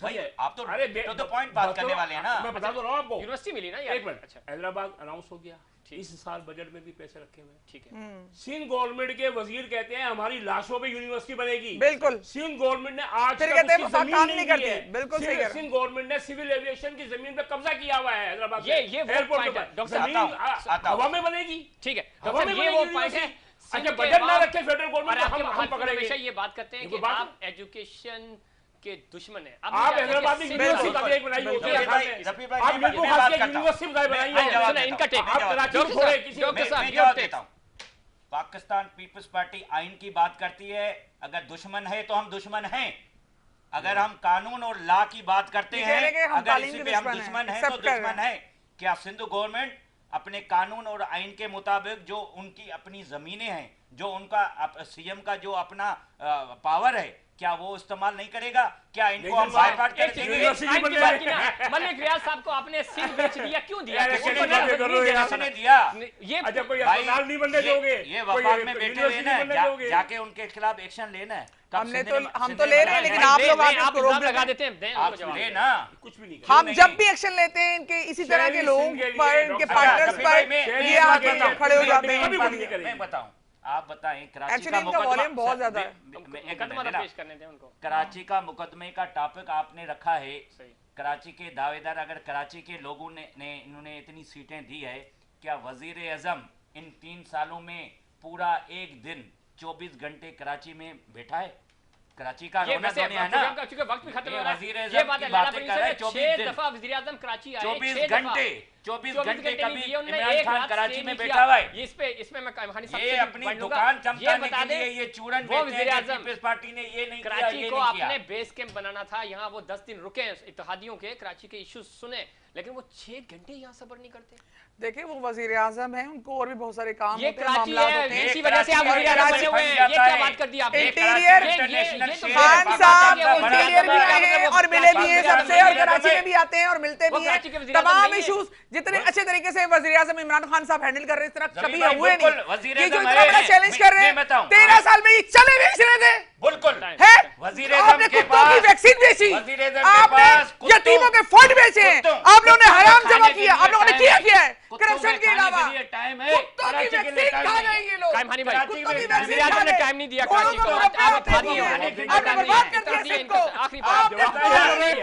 [SPEAKER 3] भाई आप तो
[SPEAKER 2] अरे
[SPEAKER 3] to the point बात करने वाले हैं ना।
[SPEAKER 2] मैं बता तो रहा हूँ आपको।
[SPEAKER 1] यूनिवर्सिटी मिली ना यार।
[SPEAKER 2] एक मिनट,
[SPEAKER 1] अच्छा,
[SPEAKER 2] हैदराबाद अनाउंस हो गया,
[SPEAKER 1] ठीक।
[SPEAKER 2] इस साल बजट में भी पैसे रखे हुए हैं।
[SPEAKER 1] ठीक है।
[SPEAKER 2] सिंध गवर्नमेंट के वजीर कहते हैं हमारी लाशों पे यूनिवर्सिटी बनेगी।
[SPEAKER 4] बिल्कुल।
[SPEAKER 2] सिंध गवर्नमेंट ने आज
[SPEAKER 4] फिर
[SPEAKER 2] तक
[SPEAKER 4] कहते हैं
[SPEAKER 2] उसकी
[SPEAKER 4] वफाक
[SPEAKER 2] जमीन
[SPEAKER 4] काम
[SPEAKER 2] नहीं
[SPEAKER 4] नहीं
[SPEAKER 2] दी
[SPEAKER 4] करती।
[SPEAKER 2] है।
[SPEAKER 4] बिल्कुल सही कह रहे हैं।
[SPEAKER 2] सिंध गवर्नमेंट ने सिविल एविएशन की जमीन पे कब्जा किया हुआ है हैदराबाद
[SPEAKER 1] ये
[SPEAKER 2] से।
[SPEAKER 1] वो
[SPEAKER 2] एयरपोर्ट
[SPEAKER 1] point
[SPEAKER 2] पे
[SPEAKER 1] है, डॉक्टर साहब,
[SPEAKER 2] जमीन
[SPEAKER 3] आता हूं।
[SPEAKER 2] हवा में बनेगी।
[SPEAKER 1] ठीक है
[SPEAKER 2] हवा
[SPEAKER 1] डॉक्टर
[SPEAKER 2] में
[SPEAKER 1] साहब, ये
[SPEAKER 2] बनेगी
[SPEAKER 1] वो पॉइंट है।
[SPEAKER 2] यूनिवर्सिटी।
[SPEAKER 1] सिंध
[SPEAKER 2] अच्छा,
[SPEAKER 1] के
[SPEAKER 2] बजट ना
[SPEAKER 1] बाद-
[SPEAKER 2] रखे फेडरल
[SPEAKER 1] और
[SPEAKER 2] गवर्नमेंट,
[SPEAKER 1] आपके
[SPEAKER 2] हम
[SPEAKER 1] हमेशा
[SPEAKER 2] पकड़ेंगे।
[SPEAKER 1] ये बात करते हैं
[SPEAKER 2] ये
[SPEAKER 1] कि
[SPEAKER 2] कोई बात
[SPEAKER 1] आप एजुकेशन के दुश्मन हैं।
[SPEAKER 2] आप
[SPEAKER 1] ये
[SPEAKER 2] हैदराबाद में
[SPEAKER 1] सिंध-
[SPEAKER 2] यूनिवर्सिटी
[SPEAKER 3] बिल्कुल,
[SPEAKER 2] का एक बनाई होती है
[SPEAKER 3] जफीर भाई,
[SPEAKER 2] सामने।
[SPEAKER 3] जफीर भाई,
[SPEAKER 2] आप
[SPEAKER 3] मैं
[SPEAKER 2] बिल्कुल
[SPEAKER 3] बात
[SPEAKER 2] खास के
[SPEAKER 3] करता हूं।
[SPEAKER 2] यूनिवर्सिटी का बनाई
[SPEAKER 3] मैं
[SPEAKER 2] है।
[SPEAKER 3] जवाब
[SPEAKER 1] सुना,
[SPEAKER 3] देता
[SPEAKER 1] इनका
[SPEAKER 3] हूं।
[SPEAKER 1] टेक।
[SPEAKER 3] मैं
[SPEAKER 2] आप
[SPEAKER 3] जवाब
[SPEAKER 2] कराची
[SPEAKER 1] डॉक्टर
[SPEAKER 2] को छोड़े
[SPEAKER 1] साहब,
[SPEAKER 2] किसी
[SPEAKER 1] डॉक्टर साहब,
[SPEAKER 3] मैं
[SPEAKER 1] your
[SPEAKER 3] जवाब
[SPEAKER 1] take।
[SPEAKER 3] देता हूं। पाकिस्तान पीपल्स पार्टी आइन की बात करती है, अगर दुश्मन है तो हम दुश्मन हैं। अगर हम कानून और लॉ की बात करते
[SPEAKER 4] ये कह रहे
[SPEAKER 3] हैं,
[SPEAKER 4] कि हम
[SPEAKER 3] अगर
[SPEAKER 4] तालीम
[SPEAKER 3] इसी
[SPEAKER 4] के
[SPEAKER 3] पे हम
[SPEAKER 4] दुश्मन हैं,
[SPEAKER 3] दुश्मन हैं तो
[SPEAKER 4] accept कर रहे
[SPEAKER 3] दुश्मन है। क्या सिंध गवर्नमेंट अपने कानून और आइन के मुताबिक जो उनकी अपनी जमीनें हैं, जो उनका सीएम का जो अपना पावर है, क्या वो इस्तेमाल नहीं करेगा? क्या इनको हम बायकॉट कर देंगे?
[SPEAKER 1] मलिक रियाज साहब को आपने सिंध बेच दिया, क्यों दिया?
[SPEAKER 2] यार,
[SPEAKER 1] उनको
[SPEAKER 2] कैसे
[SPEAKER 1] नहीं
[SPEAKER 2] बातें कर रहे हो
[SPEAKER 1] देना
[SPEAKER 2] यार?
[SPEAKER 1] था।
[SPEAKER 3] किसने दिया?
[SPEAKER 1] ये
[SPEAKER 2] अच्छा, कोई
[SPEAKER 3] भाई,
[SPEAKER 2] अस्पताल नहीं बनने दोगे,
[SPEAKER 3] ये
[SPEAKER 2] कोई
[SPEAKER 3] वफाक में बैठे हुए
[SPEAKER 2] यूनिवर्सिटी
[SPEAKER 3] ना,
[SPEAKER 2] नहीं बनने दोगे।
[SPEAKER 3] जाके उनके खिलाफ एक्शन लेना है। कब
[SPEAKER 4] हमने
[SPEAKER 3] सिंध
[SPEAKER 4] तो
[SPEAKER 3] ने-
[SPEAKER 4] हम
[SPEAKER 3] सिंध
[SPEAKER 4] तो
[SPEAKER 3] ने
[SPEAKER 4] ले रहे
[SPEAKER 3] बनाया
[SPEAKER 4] हैं, लेकिन
[SPEAKER 3] है?
[SPEAKER 4] आप लोग आके
[SPEAKER 1] आप
[SPEAKER 4] इसको रोक
[SPEAKER 1] इल्जाम लगा
[SPEAKER 4] देते हैं।
[SPEAKER 1] देते हैं, दें
[SPEAKER 3] आप
[SPEAKER 1] उनको जवाब।
[SPEAKER 3] ले ना।
[SPEAKER 2] कुछ भी नहीं
[SPEAKER 4] हम
[SPEAKER 2] करेंगे।
[SPEAKER 4] जब भी एक्शन लेते हैं इनके इसी तरह के
[SPEAKER 2] शहरी
[SPEAKER 4] लोगों
[SPEAKER 2] सिंध के लिए
[SPEAKER 4] पर, इनके
[SPEAKER 2] डॉक्टर
[SPEAKER 4] पार्टनर्स
[SPEAKER 3] जफीर भाई,
[SPEAKER 4] पर
[SPEAKER 3] मैं
[SPEAKER 4] ये आके
[SPEAKER 3] बताऊं,
[SPEAKER 4] खड़े हो जाते
[SPEAKER 2] कभी
[SPEAKER 4] हैं।
[SPEAKER 2] कुछ नहीं करेंगे।
[SPEAKER 3] मैं बताऊं, आप बताएं कराची
[SPEAKER 4] Actually,
[SPEAKER 3] का
[SPEAKER 4] इनका
[SPEAKER 3] मुकदमा
[SPEAKER 4] volume बहुत ज्यादा है।
[SPEAKER 3] एक
[SPEAKER 1] मुकदमा
[SPEAKER 3] मिनट,
[SPEAKER 1] तो पेश करने दें उनको।
[SPEAKER 3] कराची का मुकदमे का टॉपिक आपने रखा है।
[SPEAKER 1] सही।
[SPEAKER 3] कराची के दावेदार, अगर कराची के लोगों ने इन्होंने इतनी सीटें दी है, क्या वजीर आजम इन 3 सालों में पूरा एक दिन 24 घंटे कराची में बैठा है? कराची का
[SPEAKER 1] ये
[SPEAKER 3] रोना
[SPEAKER 1] वैसे
[SPEAKER 3] धोनी है ना।
[SPEAKER 1] चूंकि वक्त भी खत्म हो रहा
[SPEAKER 3] वज़ीर
[SPEAKER 1] है,
[SPEAKER 3] आज़म
[SPEAKER 1] ये बात है
[SPEAKER 3] की
[SPEAKER 1] लैला
[SPEAKER 3] बातें
[SPEAKER 1] प्रिंस
[SPEAKER 3] कर रहे
[SPEAKER 1] ने
[SPEAKER 3] हैं, 24
[SPEAKER 1] 6
[SPEAKER 3] दिन।
[SPEAKER 1] दफा वज़ीर आज़म कराची आए,
[SPEAKER 3] 24
[SPEAKER 1] 6 दफा।
[SPEAKER 3] घंटे 24 घंटे
[SPEAKER 1] नहीं
[SPEAKER 3] कभी
[SPEAKER 1] दिए उन्होंने,
[SPEAKER 3] इमरान
[SPEAKER 1] एक
[SPEAKER 3] खान
[SPEAKER 1] रात
[SPEAKER 3] कराची
[SPEAKER 1] stay
[SPEAKER 3] में
[SPEAKER 1] नहीं
[SPEAKER 3] बैठा
[SPEAKER 1] किया।
[SPEAKER 3] हुआ है।
[SPEAKER 1] इसमें मैं कहानी साहब
[SPEAKER 3] ये
[SPEAKER 1] से
[SPEAKER 3] अपनी
[SPEAKER 1] पढ़ लूंगा।
[SPEAKER 3] दुकान
[SPEAKER 1] ये
[SPEAKER 3] चमकाने
[SPEAKER 1] बता
[SPEAKER 3] के लिए
[SPEAKER 1] दें,
[SPEAKER 3] ये चूरन
[SPEAKER 1] वो
[SPEAKER 3] बेचते
[SPEAKER 1] वज़ीर
[SPEAKER 3] हैं कि
[SPEAKER 1] आज़म
[SPEAKER 3] पीपल्स पार्टी ने ये नहीं किया,
[SPEAKER 1] कराची
[SPEAKER 3] ये
[SPEAKER 1] को
[SPEAKER 3] नहीं किया।
[SPEAKER 1] अपने बेस कैंप बनाना था, यहाँ वो 10 दिन रुके इत्तेहादियों के, कराची के इश्यूज सुने, लेकिन वो 6 घंटे यहाँ सब्र नहीं करते।
[SPEAKER 4] देखिए वो वजीर आजम है, उनको और भी बहुत सारे काम
[SPEAKER 1] ये
[SPEAKER 4] होते हैं,
[SPEAKER 1] कराची
[SPEAKER 4] मामलात
[SPEAKER 1] है,
[SPEAKER 4] होते हैं।
[SPEAKER 1] इसी वजह से आप वज़ीर आज़म बने हुए हैं। ये क्या बात कर दी आपने?
[SPEAKER 4] इंटीरियर
[SPEAKER 1] तो
[SPEAKER 4] खान साहब इंटीरियर भी आए हैं और मिले भी हैं सबसे, और कराची में भी आते हैं और मिलते भी हैं। तमाम इश्यूज जितने अच्छे तरीके से वज़ीर आज़म इमरान खान साहब हैंडल कर रहे हैं, इस तरह कभी हुए नहीं। ये जो इतना बड़ा चैलेंज कर रहे हैं, 13 साल में ये चले बेच रहे थे।
[SPEAKER 3] बिल्कुल
[SPEAKER 4] है
[SPEAKER 3] वज़ीर आज़म
[SPEAKER 4] आपने
[SPEAKER 3] के
[SPEAKER 4] कुत्तों की
[SPEAKER 3] पास
[SPEAKER 4] वैक्सीन बेची,
[SPEAKER 3] वज़ीर आज़म के
[SPEAKER 4] आपने
[SPEAKER 3] पास कुत्तों-
[SPEAKER 4] यतीमों के फंड बेचे हैं,
[SPEAKER 3] कुत्तों-
[SPEAKER 4] आप लोगों ने हराम
[SPEAKER 3] खाने
[SPEAKER 4] जमा
[SPEAKER 3] के
[SPEAKER 4] किया,
[SPEAKER 3] लिए
[SPEAKER 4] आप लोगों ने
[SPEAKER 3] टाइम
[SPEAKER 4] क्या
[SPEAKER 3] है।
[SPEAKER 4] किया है
[SPEAKER 3] कुत्तों
[SPEAKER 4] करप्शन के
[SPEAKER 3] खाने
[SPEAKER 4] अलावा?
[SPEAKER 3] लिए टाइम है,
[SPEAKER 4] कुत्तों की
[SPEAKER 3] कराची के लिए
[SPEAKER 4] वैक्सीन
[SPEAKER 3] टाइम
[SPEAKER 4] खा
[SPEAKER 3] नहीं।
[SPEAKER 4] गए ये लोग।
[SPEAKER 1] कायम हानी भाई,
[SPEAKER 3] कराची
[SPEAKER 4] कुत्तों की
[SPEAKER 3] में
[SPEAKER 4] वैक्सीन
[SPEAKER 1] वज़ीर आज़म
[SPEAKER 4] खा
[SPEAKER 1] ने
[SPEAKER 4] गए।
[SPEAKER 1] टाइम नहीं दिया
[SPEAKER 4] घोड़ों
[SPEAKER 1] कराची
[SPEAKER 4] को
[SPEAKER 1] को।
[SPEAKER 4] रुपए
[SPEAKER 1] आप
[SPEAKER 4] आते
[SPEAKER 1] आखिरी
[SPEAKER 4] हैं।
[SPEAKER 1] आखिरी
[SPEAKER 4] आपने बर्बाद कर दिया सिंध को।
[SPEAKER 1] आखिरी बात
[SPEAKER 4] आपने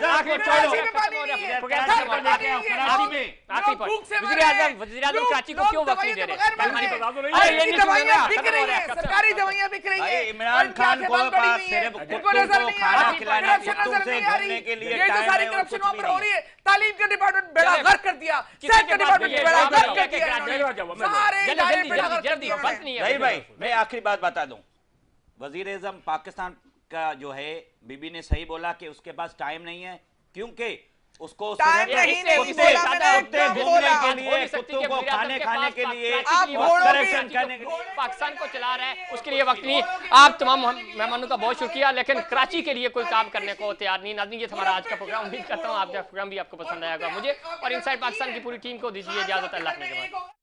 [SPEAKER 1] आखिरी
[SPEAKER 4] कराची में पानी नहीं है,
[SPEAKER 1] प्रोग्राम
[SPEAKER 4] घर
[SPEAKER 1] खत्म हो
[SPEAKER 4] में
[SPEAKER 1] रहा
[SPEAKER 4] पानी
[SPEAKER 1] है।
[SPEAKER 4] नहीं है।
[SPEAKER 3] कराची में
[SPEAKER 1] आखिरी
[SPEAKER 4] लोग भूख से
[SPEAKER 1] पर
[SPEAKER 4] मर रहे हैं।
[SPEAKER 1] वज़ीर आज़म
[SPEAKER 4] लोग-
[SPEAKER 1] कराची को
[SPEAKER 4] लोग
[SPEAKER 1] क्यों वक्त नहीं
[SPEAKER 4] दवाइयां
[SPEAKER 1] दे रहे?
[SPEAKER 4] बगैर मर
[SPEAKER 1] कायम हानी
[SPEAKER 4] रहे
[SPEAKER 1] पर
[SPEAKER 4] हैं।
[SPEAKER 1] अरे
[SPEAKER 4] और
[SPEAKER 1] ये
[SPEAKER 4] इनकी
[SPEAKER 1] नहीं सुन
[SPEAKER 4] दवाइयां
[SPEAKER 1] रहा,
[SPEAKER 4] बिक
[SPEAKER 1] खत्म
[SPEAKER 4] रही
[SPEAKER 1] हो रहा है,
[SPEAKER 4] हैं,
[SPEAKER 1] खत्म।
[SPEAKER 4] सरकारी दवाइयां बिक रही
[SPEAKER 3] भाई
[SPEAKER 4] हैं।
[SPEAKER 3] इमरान खान को
[SPEAKER 4] बंद पड़ी
[SPEAKER 3] पास
[SPEAKER 4] हुई हैं।
[SPEAKER 3] सिर्फ
[SPEAKER 4] इनको
[SPEAKER 3] कुत्तों
[SPEAKER 4] नजर
[SPEAKER 3] को
[SPEAKER 4] नहीं आ
[SPEAKER 3] खाना
[SPEAKER 4] रही,
[SPEAKER 3] खिलाने,
[SPEAKER 4] करप्शन
[SPEAKER 3] कुत्तों
[SPEAKER 4] नजर
[SPEAKER 3] से
[SPEAKER 4] नहीं आ
[SPEAKER 3] घूमने के
[SPEAKER 4] रही।
[SPEAKER 3] लिए
[SPEAKER 4] ये जो
[SPEAKER 3] टाइम
[SPEAKER 4] सारी
[SPEAKER 3] है और
[SPEAKER 4] करप्शन
[SPEAKER 3] कुछ
[SPEAKER 4] वहाँ
[SPEAKER 3] भी
[SPEAKER 4] पर हो
[SPEAKER 3] नहीं
[SPEAKER 4] रही है, तालीम का डिपार्टमेंट बेड़ा
[SPEAKER 1] चले।
[SPEAKER 4] गर्क कर दिया,
[SPEAKER 1] किसी
[SPEAKER 4] सेहत
[SPEAKER 1] के
[SPEAKER 4] का
[SPEAKER 1] पास
[SPEAKER 4] डिपार्टमेंट
[SPEAKER 1] भी है,
[SPEAKER 4] बेड़ा
[SPEAKER 1] जवाब
[SPEAKER 4] गर्क
[SPEAKER 1] नहीं
[SPEAKER 4] कर
[SPEAKER 1] है कि
[SPEAKER 4] दिया
[SPEAKER 1] जल्दी,
[SPEAKER 4] इन्होंने। सारे इदारे
[SPEAKER 1] जल्दी
[SPEAKER 4] बेड़ा गर्क कर
[SPEAKER 1] जल्दी
[SPEAKER 4] दिया
[SPEAKER 1] वक्त नहीं है।
[SPEAKER 3] नहीं भाई, मैं आखिरी बात बता दूं, वजीर आज़म पाकिस्तान का जो है, बीबी ने सही बोला कि उसके पास टाइम नहीं है, क्योंकि उसको
[SPEAKER 4] टाइम
[SPEAKER 3] सिर्फ
[SPEAKER 4] नहीं, नहीं
[SPEAKER 3] कुत्ते-
[SPEAKER 4] बोला मैंने,
[SPEAKER 3] कुत्ते
[SPEAKER 4] एकदम
[SPEAKER 3] घूमने
[SPEAKER 4] बोला।
[SPEAKER 3] के लिए, कुत्तों को खाने खाने के लिए,
[SPEAKER 4] आप
[SPEAKER 3] और
[SPEAKER 4] घोड़ों
[SPEAKER 3] करप्शन
[SPEAKER 4] की-
[SPEAKER 3] करने के लिए।
[SPEAKER 1] पाकिस्तान को चला रहा है, उसके लिए वक्त नहीं। आप तमाम मेहमानों का बहुत शुक्रिया, लेकिन कराची के लिए कोई काम करने को तैयार नहीं। नाज़रीन, ये हमारा आज का प्रोग्राम, उम्मीद करता हूँ आपका प्रोग्राम भी आपको पसंद आएगा। मुझे और इनसाइड पाकिस्तान की पूरी टीम को दीजिए इजाजत। अल्लाह ने